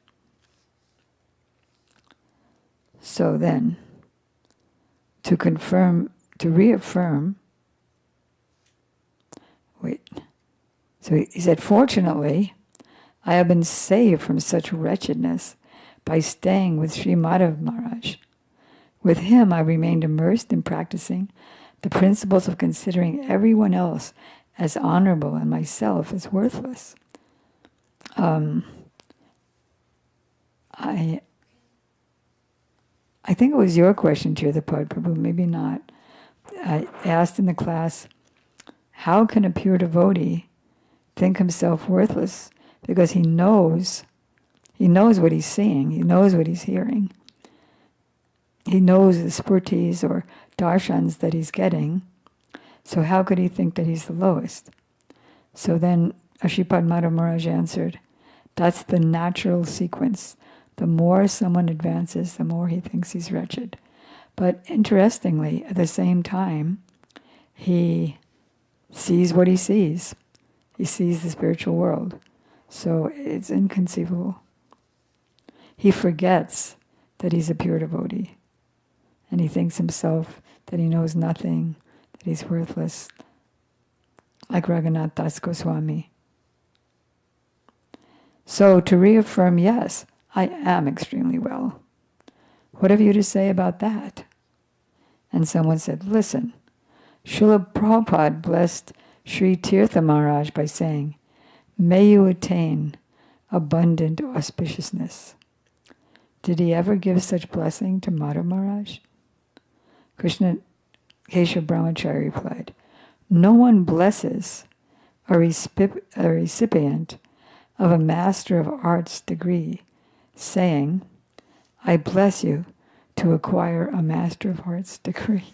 So then, to reaffirm, so he said, fortunately, I have been saved from such wretchedness by staying with Sri Madhav Maharaj. With him, I remained immersed in practicing the principles of considering everyone else as honorable and myself as worthless. I think it was your question, Tirthapad Prabhu, maybe not. I asked in the class, how can a pure devotee think himself worthless? Because he knows what he's seeing, he knows what he's hearing. He knows the spurtis or darshans that he's getting. So how could he think that he's the lowest? So then Ashripad Madhav Maharaj answered, that's the natural sequence. The more someone advances, the more he thinks he's wretched. But interestingly, at the same time, he sees what he sees. He sees the spiritual world. So it's inconceivable. He forgets that he's a pure devotee. And he thinks himself that he knows nothing, that he's worthless, like Raghunath Das Goswami. So to reaffirm, yes, I am extremely well. What have you to say about that? And someone said, listen, Srila Prabhupada blessed Sri Tirtha Maharaj by saying, may you attain abundant auspiciousness. Did he ever give such blessing to Madhav Maharaj? Krishna Keshav Brahmachari replied, no one blesses a recipient of a Master of Arts degree, saying, I bless you to acquire a Master of Arts degree.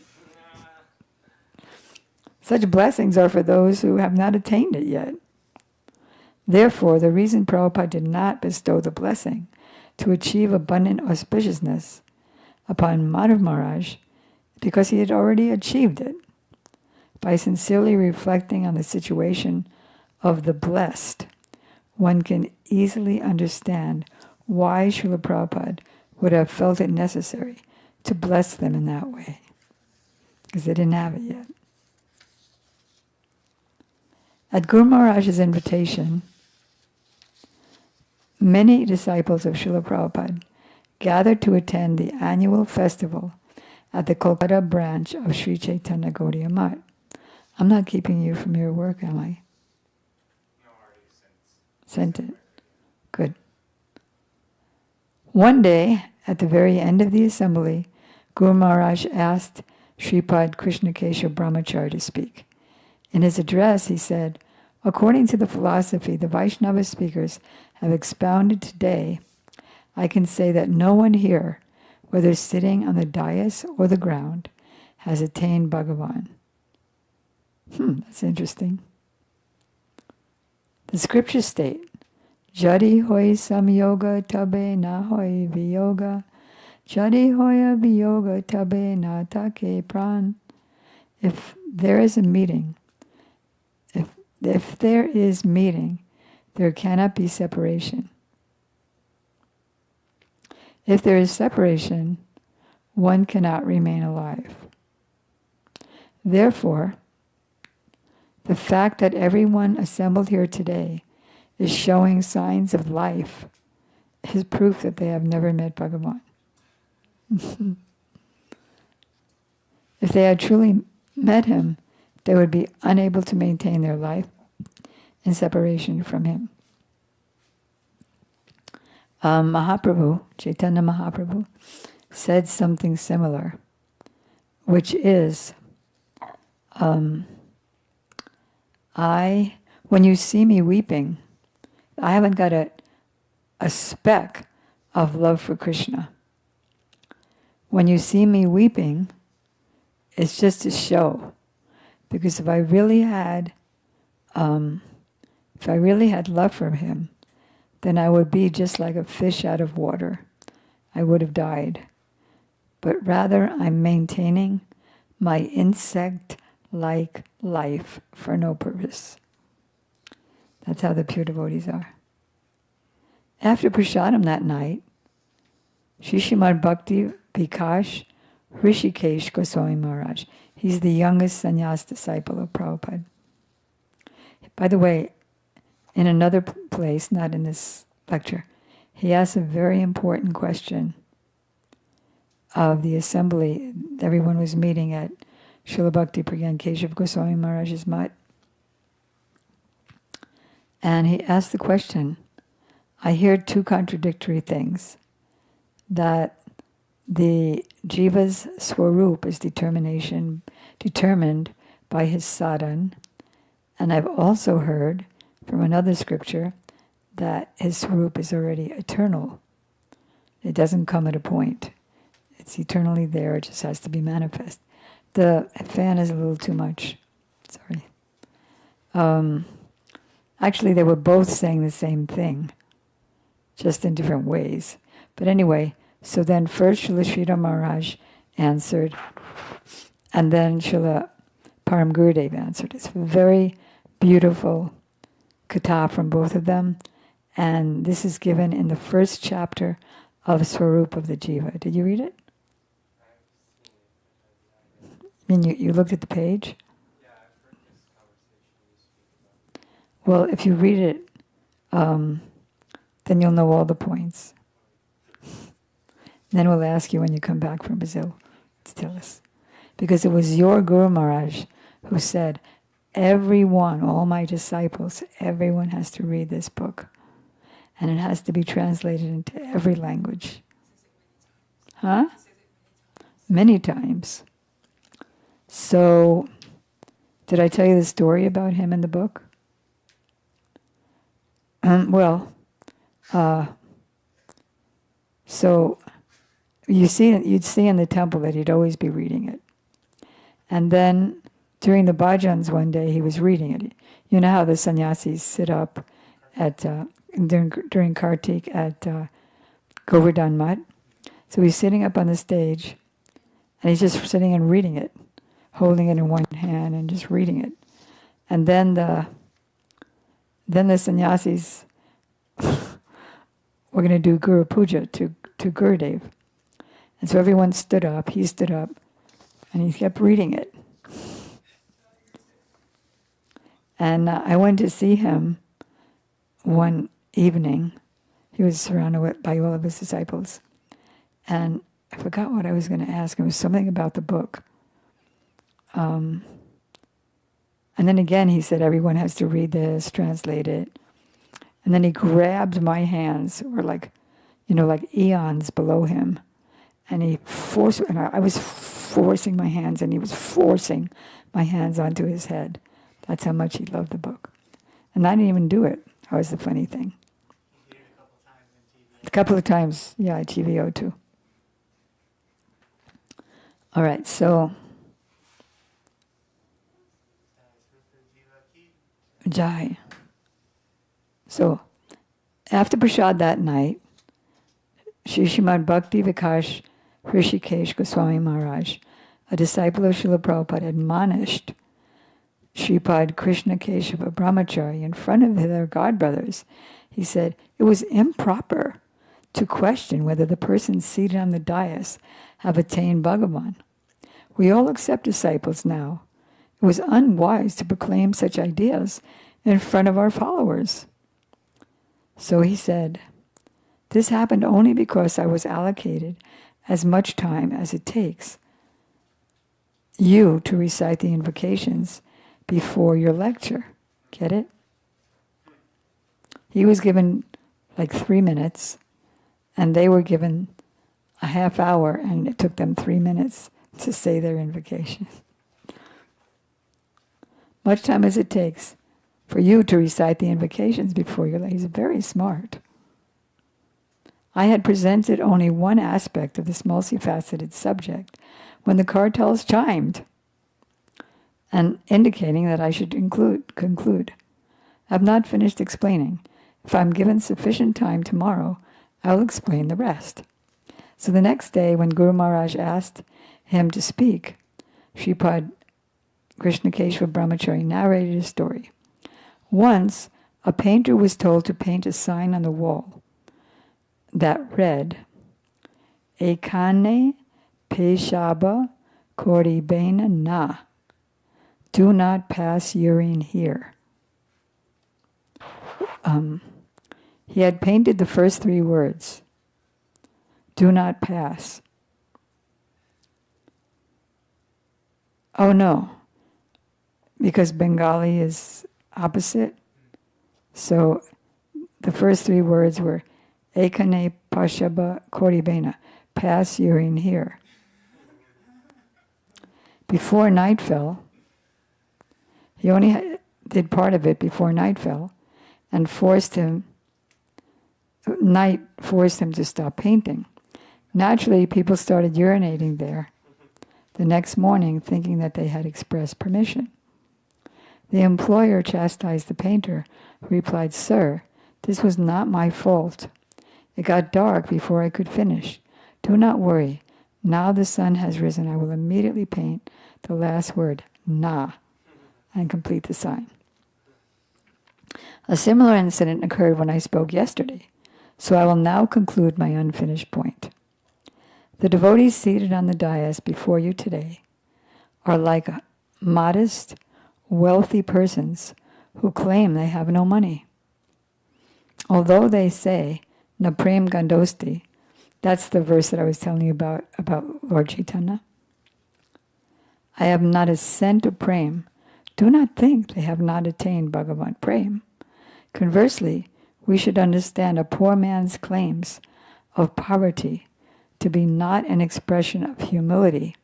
Such blessings are for those who have not attained it yet. Therefore, the reason Prabhupada did not bestow the blessing to achieve abundant auspiciousness upon Madhav Maharaj because he had already achieved it. By sincerely reflecting on the situation of the blessed, one can easily understand why Srila Prabhupada would have felt it necessary to bless them in that way, because they didn't have it yet. At Guru Maharaj's invitation, many disciples of Srila Prabhupada gathered to attend the annual festival at the Kolkata branch of Sri Chaitanya Gaudiya Math. I'm not keeping you from your work, am I? No, already Sent it. Good. One day, at the very end of the assembly, Guru Maharaj asked Sripad Krishna Keshav Brahmachari to speak. In his address, he said, according to the philosophy the Vaishnava speakers have expounded today, I can say that no one here, whether sitting on the dais or the ground, has attained Bhagavan. That's interesting. The scriptures state, Jadi hoy samyoga tabe na hoy viyoga, Jadi hoya viyoga tabe na take pran. If there is meeting, there cannot be separation. If there is separation, one cannot remain alive. Therefore, the fact that everyone assembled here today is showing signs of life is proof that they have never met Bhagavan. If they had truly met him, they would be unable to maintain their life in separation from him. Mahaprabhu, Chaitanya Mahaprabhu, said something similar, which is, when you see me weeping, I haven't got a speck of love for Krishna. When you see me weeping, it's just a show. Because if I really had love for him, then I would be just like a fish out of water. I would have died. But rather, I'm maintaining my insect-like life for no purpose. That's how the pure devotees are. After prasadam that night, Shri Srimad Bhakti Vikash Rishikesh Goswami Maharaj, he's the youngest sannyas disciple of Prabhupada. By the way, in another place, not in this lecture, he asked a very important question of the assembly. Everyone was meeting at Srila Bhakti Pragyan Keshav Goswami Maharaj's Math. And he asked the question, I hear two contradictory things. that the jiva's swarup is determined by his sadhan. And I've also heard from another scripture that his swarup is already eternal. It doesn't come at a point. It's eternally there, it just has to be manifest. The fan is a little too much. Sorry. Actually, they were both saying the same thing, just in different ways. But anyway, so then first Srila Sridhar Maharaj answered, and then Srila Param Gurudev answered. It's a very beautiful katha from both of them, and this is given in the first chapter of Swarup of the Jiva. Did you read it? I mean, you looked at the page? Well, if you read it, then you'll know all the points. Then we'll ask you when you come back from Brazil to tell us. Because it was your Guru Maharaj who said, everyone, all my disciples, everyone has to read this book. And it has to be translated into every language. Huh? Many times. So, did I tell you the story about him in the book? So you'd see in the temple that he'd always be reading it. And then during the Bhajans one day, he was reading it. You know how the sannyasis sit up at during Kartik at Govardhan Mutt? So he's sitting up on the stage, and he's just sitting and reading it, holding it in one hand and just reading it. And then the sannyasis were going to do Guru Puja to Gurudev. And so everyone stood up, he stood up, and he kept reading it. And I went to see him one evening. He was surrounded by all of his disciples. And I forgot what I was going to ask him. It was something about the book. And then again he said, everyone has to read this, translate it. And then he grabbed my hands, or like eons below him. And he forced, and I was forcing my hands, and he was forcing my hands onto his head. That's how much he loved the book. And I didn't even do it. That was the funny thing. He did it a couple of times in TV. A couple of times, yeah, TVO too. All right, so Jai. So after Prasad that night, Shri Srimad Bhakti Vikas Hrishikesh Goswami Maharaj, a disciple of Srila Prabhupada, admonished Sripad Krishna Keshava Brahmachari in front of their godbrothers. He said, it was improper to question whether the persons seated on the dais have attained Bhagavan. We all accept disciples now. It was unwise to proclaim such ideas in front of our followers. So he said, this happened only because I was allocated as much time as it takes you to recite the invocations before your lecture. Get it? He was given like 3 minutes, and they were given a half hour, and it took them 3 minutes to say their invocation. Much time as it takes for you to recite the invocations before your lecture. He's very smart. I had presented only one aspect of this multifaceted subject when the cartels chimed, and indicating that I should conclude. I have not finished explaining. If I'm given sufficient time tomorrow, I will explain the rest. So the next day, when Guru Maharaj asked him to speak, Sripad Krishna Keshava Brahmachari narrated a story. Once, a painter was told to paint a sign on the wall that read, Ekane Peshaba Koribena Na. Do not pass urine here. He had painted the first 3 words. Do not pass. Oh no, because Bengali is opposite. So the first 3 words were Ekane Pashaba Koribena, pass urine here. Before night fell, he only did part of it before night fell, and night forced him to stop painting. Naturally, people started urinating there the next morning, thinking that they had expressed permission. The employer chastised the painter, who replied, "Sir, this was not my fault. It got dark before I could finish. Do not worry. Now the sun has risen. I will immediately paint the last word, na, and complete the sign." A similar incident occurred when I spoke yesterday, so I will now conclude my unfinished point. The devotees seated on the dais before you today are like modest, wealthy persons who claim they have no money. Although they say, "Na prem gandosti," that's the verse that I was telling you about Lord Chaitanya. I have not a cent of prem. Do not think they have not attained Bhagavan prem. Conversely, we should understand a poor man's claims of poverty to be not an expression of humility,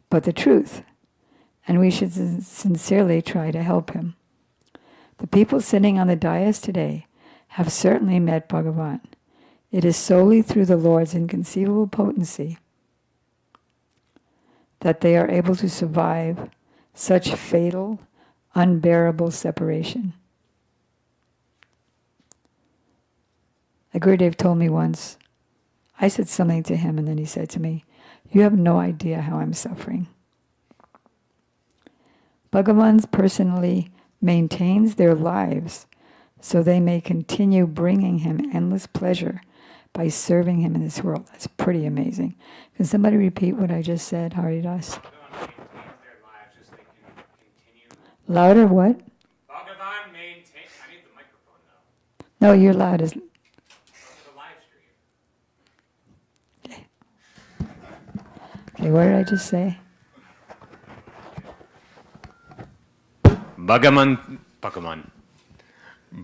but the truth, and we should sincerely try to help him. The people sitting on the dais today have certainly met Bhagavan. It is solely through the Lord's inconceivable potency that they are able to survive such fatal, unbearable separation. A Gurudev told me once, I said something to him and then he said to me, "You have no idea how I'm suffering." Bhagavan personally maintains their lives so they may continue bringing him endless pleasure by serving him in this world. That's pretty amazing. Can somebody repeat what I just said, Haridas? Louder, what? Bhagavan maintains. I need the microphone now. No, you're loud as... The live stream. Okay, what did I just say?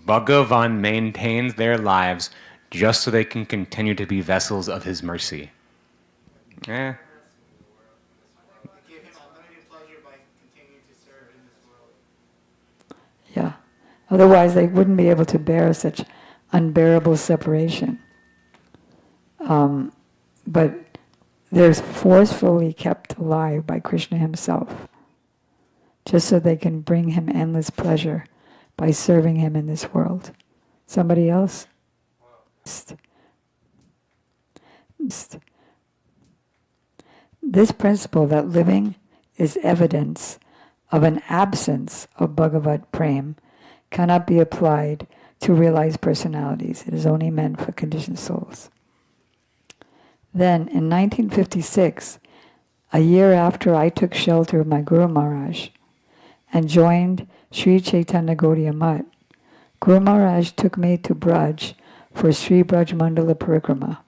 Bhagavan maintains their lives just so they can continue to be vessels of his mercy. Give him unlimited pleasure by continuing to serve in this world. Yeah. Otherwise, they wouldn't be able to bear such unbearable separation. But they're forcefully kept alive by Krishna himself, just so they can bring him endless pleasure by serving him in this world. Somebody else? This principle that living is evidence of an absence of Bhagavad Prem cannot be applied to realized personalities. It is only meant for conditioned souls. Then, in 1956, a year after I took shelter of my Guru Maharaj and joined Sri Chaitanya Gaudiya Math, Guru Maharaj took me to Braj for Sri Braj Mandala Parikrama.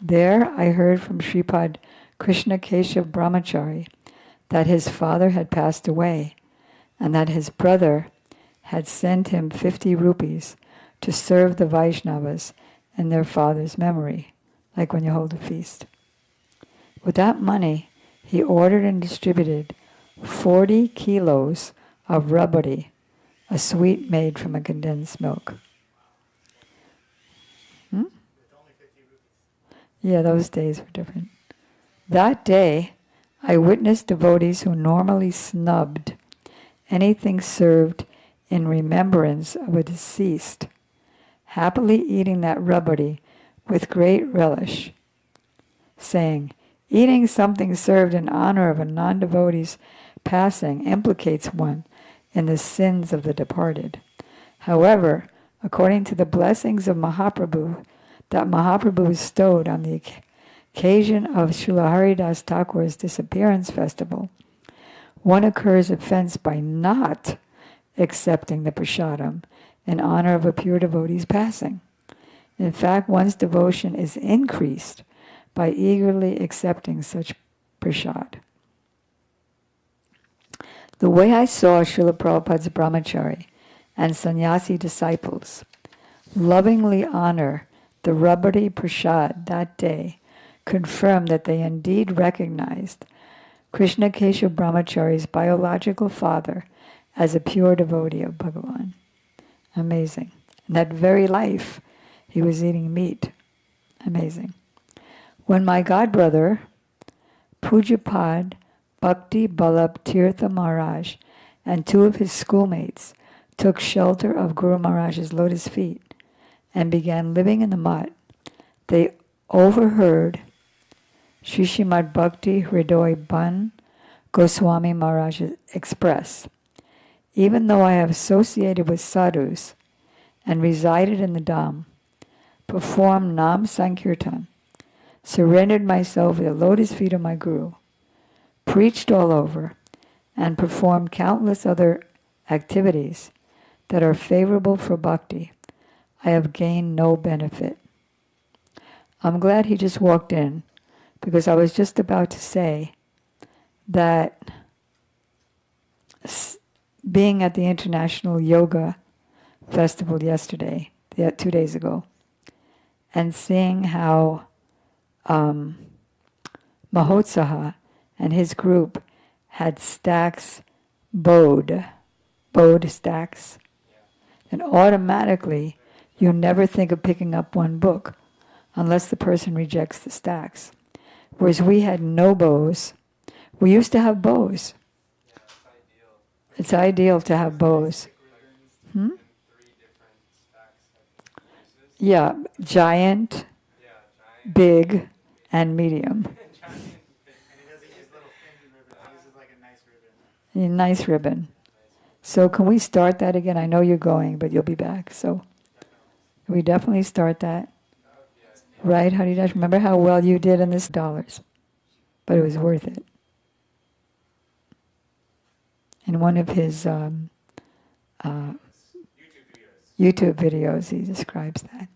There I heard from Sripad Krishna Keshav Brahmachari that his father had passed away and that his brother had sent him 50 rupees to serve the Vaishnavas in their father's memory, like when you hold a feast. With that money, he ordered and distributed 40 kilos of rabari, a sweet made from a condensed milk. Yeah, those days were different. That day, I witnessed devotees who normally snubbed anything served in remembrance of a deceased, happily eating that rabari with great relish, saying, "Eating something served in honor of a non-devotee's passing implicates one in the sins of the departed. However, according to the blessings of Mahaprabhu, that Mahaprabhu bestowed on the occasion of Srila Haridas Thakur's disappearance festival, one incurs offense by not accepting the prasadam in honor of a pure devotee's passing. In fact, one's devotion is increased by eagerly accepting such prasad." The way I saw Srila Prabhupada's brahmachari and sannyasi disciples lovingly honor The Rabari Prasad that day confirmed that they indeed recognized Krishna Keshav Brahmachari's biological father as a pure devotee of Bhagavan. Amazing. In that very life, he was eating meat. Amazing. When my godbrother, Pujapad Bhakti Ballabh Tirtha Maharaj, and two of his schoolmates took shelter of Guru Maharaj's lotus feet and began living in the mutt, they overheard Sri Srimad Bhakti Hridoy Ban Goswami Maharaj express, even though I have associated with sadhus and resided in the Dham, performed Nam Sankirtan, surrendered myself at the lotus feet of my Guru, preached all over, and performed countless other activities that are favorable for bhakti, I have gained no benefit. I'm glad he just walked in, because I was just about to say that being at the International Yoga Festival yesterday, 2 days ago, and seeing how Mahotsaha and his group had stacks bowed stacks, and automatically you never think of picking up one book unless the person rejects the stacks. Whereas we had no bows. We used to have bows. It's ideal to have bows. Yeah, giant, big, and medium. And he doesn't use little thin ribbon. He uses like a nice ribbon. A nice ribbon. So can we start that again? I know you're going, but you'll be back. So can we definitely start that? Right, Haridash? Remember how well you did in this dollars? But it was worth it. In one of his YouTube videos, he describes that.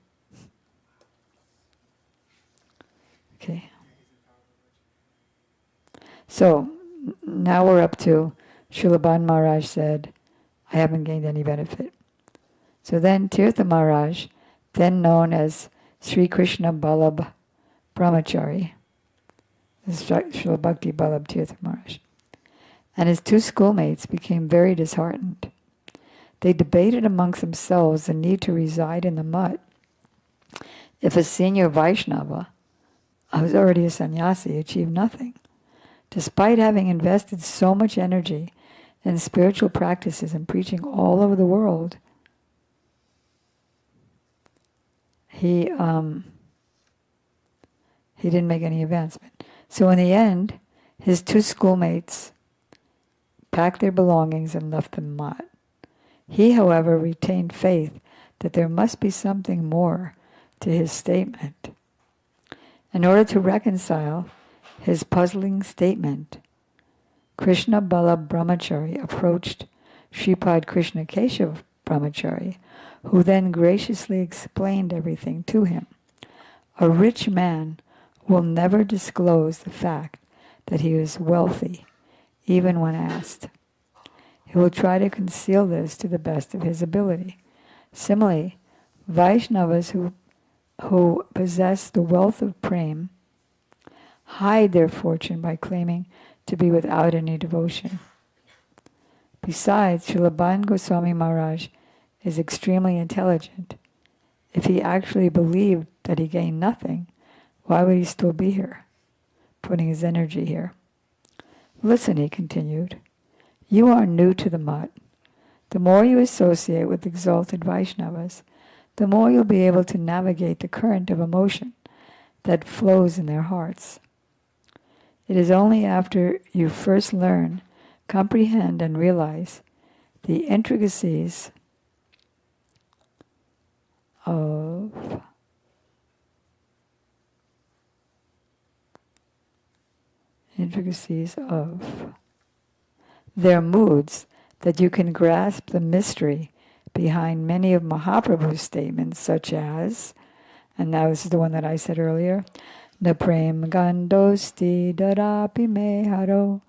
Okay. So now we're up to Srila Bhan Maharaj said, I haven't gained any benefit. So then Tirtha Maharaj, then known as Sri Krishna Ballabh Brahmachari, Srila Bhakti Ballabh Tirtha Maharaj, and his two schoolmates became very disheartened. They debated amongst themselves the need to reside in the mutt. If a senior Vaishnava, who was already a sannyasi, achieved nothing, despite having invested so much energy in spiritual practices and preaching all over the world, he didn't make any advancement. So in the end, his two schoolmates packed their belongings and left the mutt. He, however, retained faith that there must be something more to his statement. In order to reconcile his puzzling statement, Krishna Ballabh Brahmachari approached Shripad Krishna Keshav Brahmachari, who then graciously explained everything to him. A rich man will never disclose the fact that he is wealthy, even when asked. He will try to conceal this to the best of his ability. Similarly, Vaishnavas who possess the wealth of prema hide their fortune by claiming to be without any devotion. Besides, Srila Bhan Goswami Maharaj is extremely intelligent. If he actually believed that he gained nothing, why would he still be here, putting his energy here? Listen, he continued, you are new to the mutt. The more you associate with exalted Vaishnavas, the more you'll be able to navigate the current of emotion that flows in their hearts. It is only after you first learn, comprehend, and realize the intricacies of their moods that you can grasp the mystery behind many of Mahaprabhu's statements, such as, and now this is the one that I said earlier, Na prem gandosti darapi me haro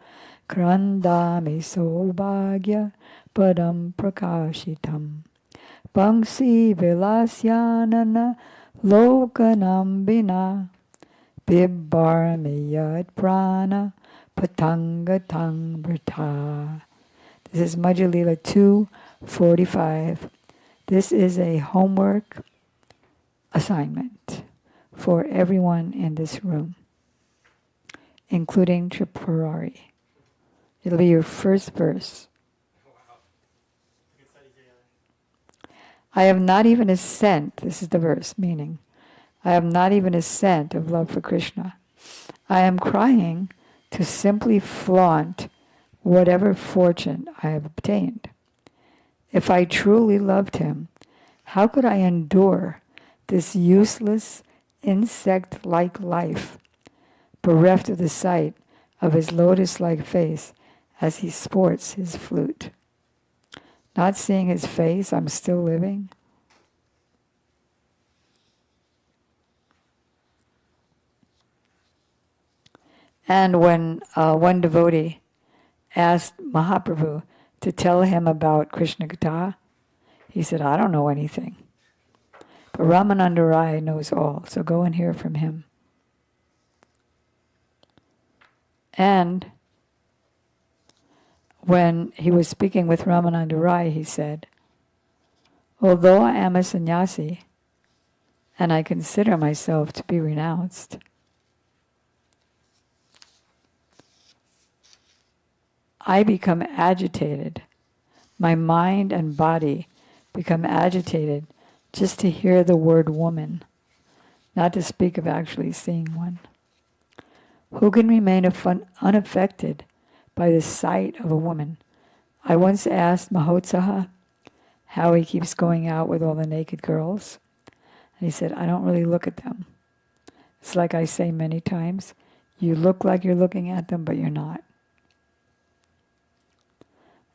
krandami sobhagya padam prakashitam bangsi vilasyanana Lokanambina Bibbaramiyat Prana Patangatang Vrta. This is Madhya Lila 2:45. This is a homework assignment for everyone in this room, including Tripurari. It'll be your first verse. We can study together. I have not even a cent, this is the verse, meaning, I have not even a cent of love for Krishna. I am crying to simply flaunt whatever fortune I have obtained. If I truly loved him, how could I endure this useless, insect-like life, bereft of the sight of his lotus-like face as he sports his flute? Not seeing his face, I'm still living. And when one devotee asked Mahaprabhu to tell him about Krishna Katha, he said, I don't know anything. But Ramananda Rai knows all, so go and hear from him. And when he was speaking with Ramananda Rai, he said, although I am a sannyasi, and I consider myself to be renounced, I become agitated. My mind and body become agitated just to hear the word woman, not to speak of actually seeing one. Who can remain unaffected by the sight of a woman? I once asked Mahotsaha how he keeps going out with all the naked girls. And he said, I don't really look at them. It's like I say many times, you look like you're looking at them, but you're not.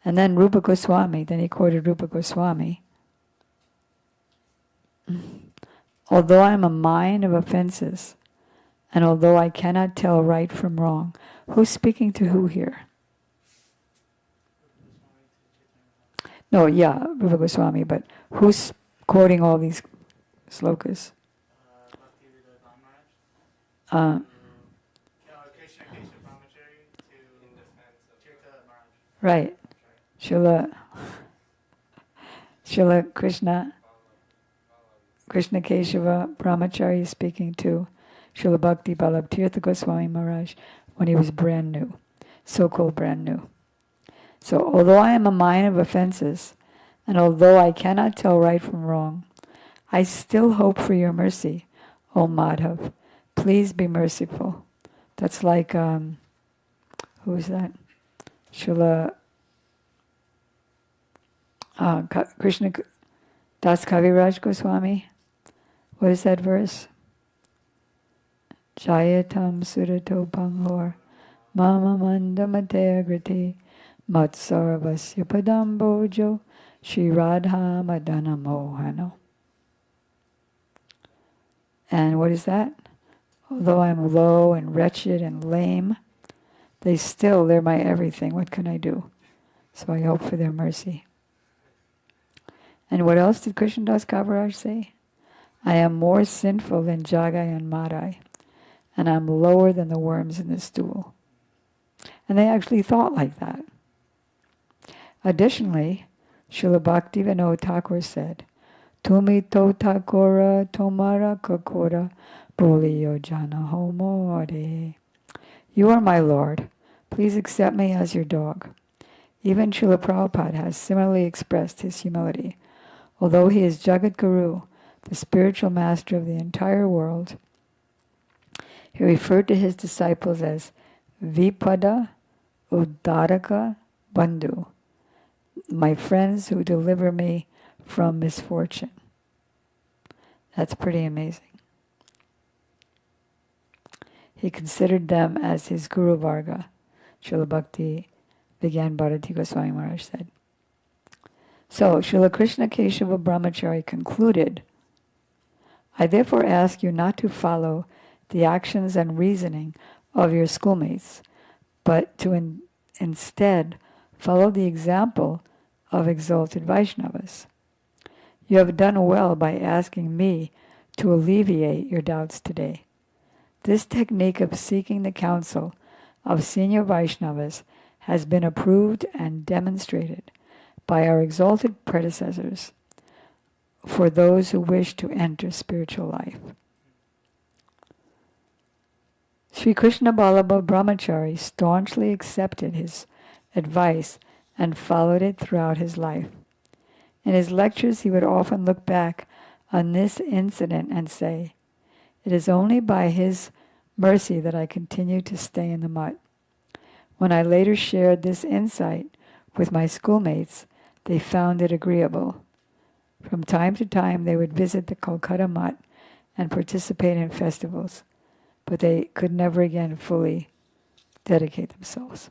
And then Rupa Goswami, then he quoted Rupa Goswami. Although I am a mine of offenses, and although I cannot tell right from wrong, who's speaking to who here? No, yeah, Rupa Goswami, but who's quoting all these slokas? Bhakti Vida Maharaj. Krishna Kesha Brahmachari to Tirtha Maharaj. Right. Srila Krishna Keshava Brahmachari is speaking to Srila Bhakti Vallabha Tirtha Goswami Maharaj when he was brand new, so-called brand new. So although I am a mine of offenses, and although I cannot tell right from wrong, I still hope for your mercy, O Madhav. Please be merciful. That's like, who is that? Srila Krishna Das Kaviraj Goswami. What is that verse? Jayatam surato panghor mama mandamate agrati matsarvasya padambojo Shri Radha Madana Mohano. And what is that? Although I'm low and wretched and lame, they're my everything. What can I do? So I hope for their mercy. And what else did Krishnadas Kaviraj say? I am more sinful than Jagai and Madai, and I'm lower than the worms in the stool. And they actually thought like that. Additionally, Srila Bhakti Vinod Thakur said, Tumi to Thakura tomara kakura boliyo jana homore. You are my Lord. Please accept me as your dog. Even Srila Prabhupada has similarly expressed his humility. Although he is Jagat Guru, the spiritual master of the entire world, he referred to his disciples as Vipada Uddharaka Bandhu, my friends who deliver me from misfortune. That's pretty amazing. He considered them as his Guru Varga, Srila Bhakti Vigyan Bharati Goswami Maharaj said. So, Srila Krishna Keshava Brahmachari concluded, I therefore ask you not to follow the actions and reasoning of your schoolmates, but to instead follow the example of exalted Vaishnavas. You have done well by asking me to alleviate your doubts today. This technique of seeking the counsel of senior Vaishnavas has been approved and demonstrated by our exalted predecessors for those who wish to enter spiritual life. Sri Krishna Ballabha Brahmachari staunchly accepted his advice and followed it throughout his life. In his lectures, he would often look back on this incident and say, "It is only by his mercy that I continue to stay in the mutt." When I later shared this insight with my schoolmates, they found it agreeable. From time to time, they would visit the Kolkata mutt and participate in festivals, but they could never again fully dedicate themselves.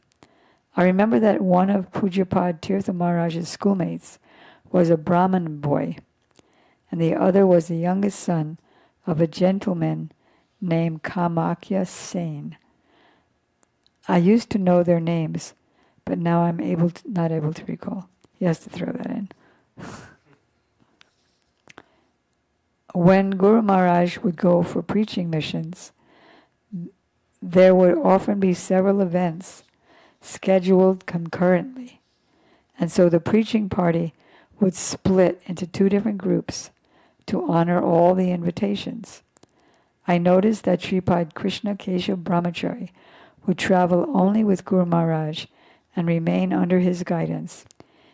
I remember that one of Pujapad Tirtha Maharaj's schoolmates was a Brahmin boy, and the other was the youngest son of a gentleman named Kamakya Sen. I used to know their names, but now I'm not able to recall. He has to throw that in. When Guru Maharaj would go for preaching missions, there would often be several events scheduled concurrently. And so the preaching party would split into two different groups to honor all the invitations. I noticed that Sripad Krishna Keshav Brahmachari would travel only with Guru Maharaj and remain under his guidance.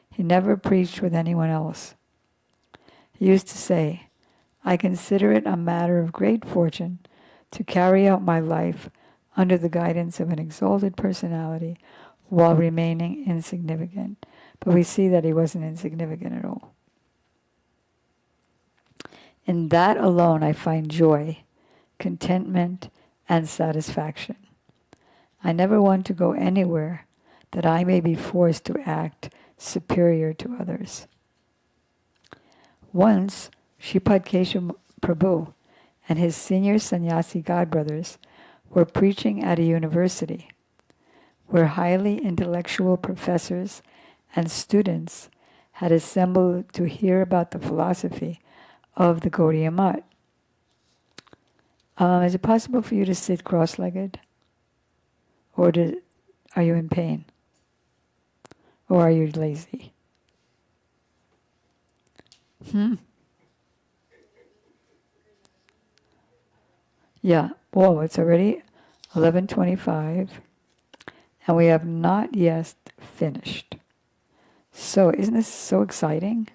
He never preached with anyone else. He used to say, "I consider it a matter of great fortune to carry out my life under the guidance of an exalted personality while remaining insignificant." But we see that he wasn't insignificant at all. In that alone I find joy, contentment, and satisfaction. I never want to go anywhere that I may be forced to act superior to others. Once, Sripad Keshav Prabhu and his senior sannyasi godbrothers were preaching at a university where highly intellectual professors and students had assembled to hear about the philosophy of the Gaudiya Math. Is it possible for you to sit cross-legged? Or are you in pain? Or are you lazy? Yeah, whoa, it's already 11:25, and we have not yet finished. So, isn't this so exciting?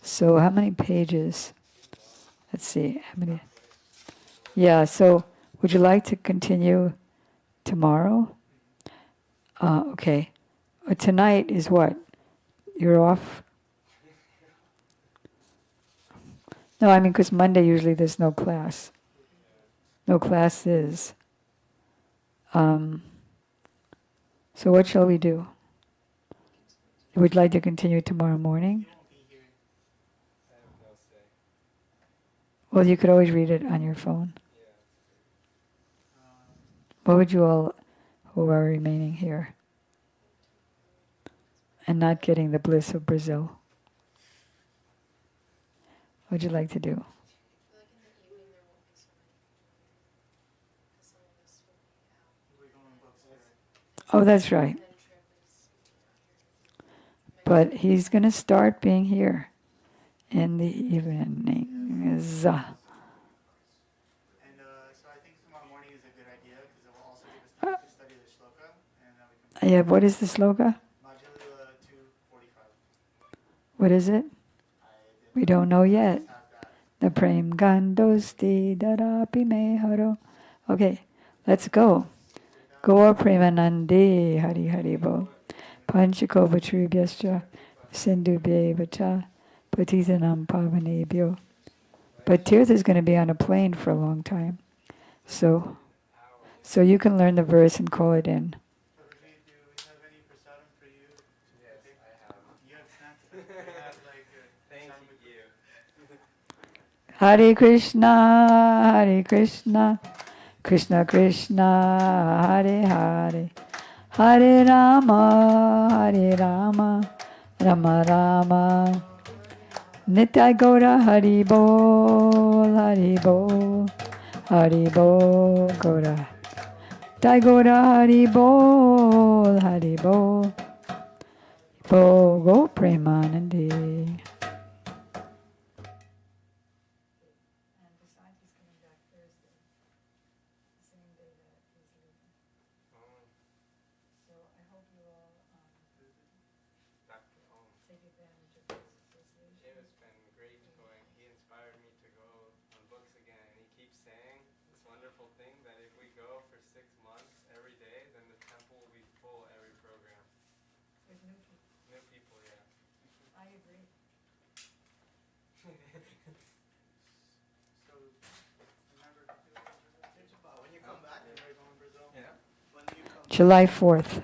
So, how many pages? Let's see, how many? Yeah, so would you like to continue tomorrow? Okay. Tonight is what? You're off? No, I mean, because Monday usually there's no class. No classes. So what shall we do? Would you like to continue tomorrow morning? Well, you could always read it on your phone. What would you all who are remaining here and not getting the bliss of Brazil, what would you like to do? Oh, that's right. But he's going to start being here in the evenings. And so I think tomorrow morning is a good idea because it will also give us time to study the shloka, and then we can. Yeah, what is the sloka? Module 245. What is it? We don't know yet. The prem gandosti darapi me haro. Okay, let's go. Gaur premanandi hari hari bo. Panchako vachrubhyascha sindhubhye vacha patitanam pavanebhyo. But Tirtha is going to be on a plane for a long time. So you can learn the verse and call it in. Do we have any prasadam for you? Yes, I have. You have snacks? We have like Thank you. Hare Krishna, Krishna Krishna, Hare Hare, Hare Rama, Rama Rama, Nitai Gaura Hari Bol, Hari Bol, Hari Bol Gaura. Nitai Gaura Hari Bol, Hari Bol. Bol Go Premanandi. And besides, he's coming back Thursday, the same day that he's leaving. So I hope you all Back to home. take advantage of this association. It's been great going. He inspired me to go on books again. And he keeps saying this wonderful thing that if we go for 6 months every day, then the temple will be full every program. With new people. New people, yeah. I agree. So, remember, when you come back, you're going to Brazil? Yeah. When do you come? July 4th.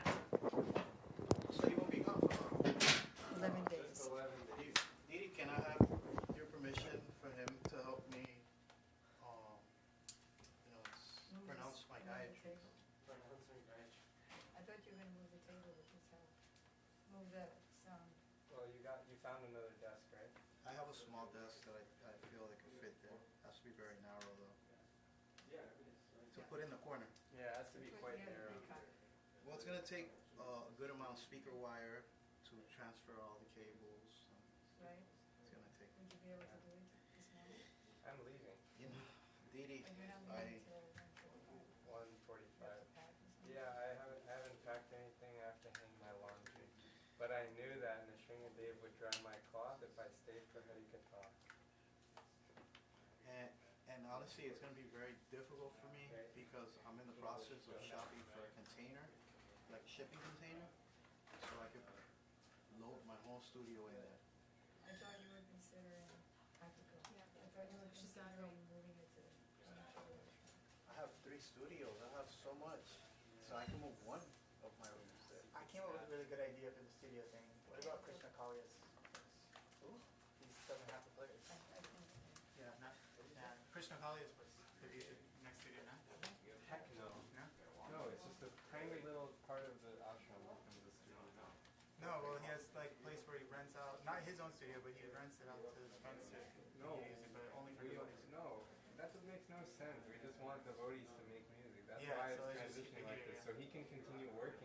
So you won't be gone for 11 days. Just 11 days. Didi, can I have your permission for him to help me, pronounce my dietary? I thought you were going to move the table with his help. Move the sound. Well, you found another desk, right? I have a small desk that I feel like could fit there. Has to be very narrow though. Yeah. To put in the corner. Yeah, it has to be quite narrow. Well, it's gonna take a good amount of speaker wire to transfer all the cables. Right? It's gonna take. Would you be able to do it this morning? I'm leaving. Didi, Or you're not I, leaving till 1:45? 1:45. You have to pack and stuff? Yeah, I haven't packed anything. I have to hang my laundry. But I knew that Nisringa Dave would dry my cloth if I stayed for Harikatha. and honestly, it's gonna be very difficult for me because I'm in the process of shopping for a container, like shipping container, so I could load my whole studio in there. I thought you were considering Africa. I thought you were considering moving it to I have 3 studios. I have so much, so I can move one of my rooms there. I came up with a really good idea for the studio thing. What about Krishna Kalias? Who? He doesn't have to play. Yeah, not. Krishna Kalias was the next studio, no? Heck no. No? No, it's just a tiny little part of the ashram becomes a studio. No, well, he has like a place where he rents out, not his own studio, but he rents it out to his friends to No. use it, but only for We devotees. no, that just makes no sense. We just want devotees to make music. That's Yeah, why so it's it's just transitioning like here, this. yeah. So he can continue working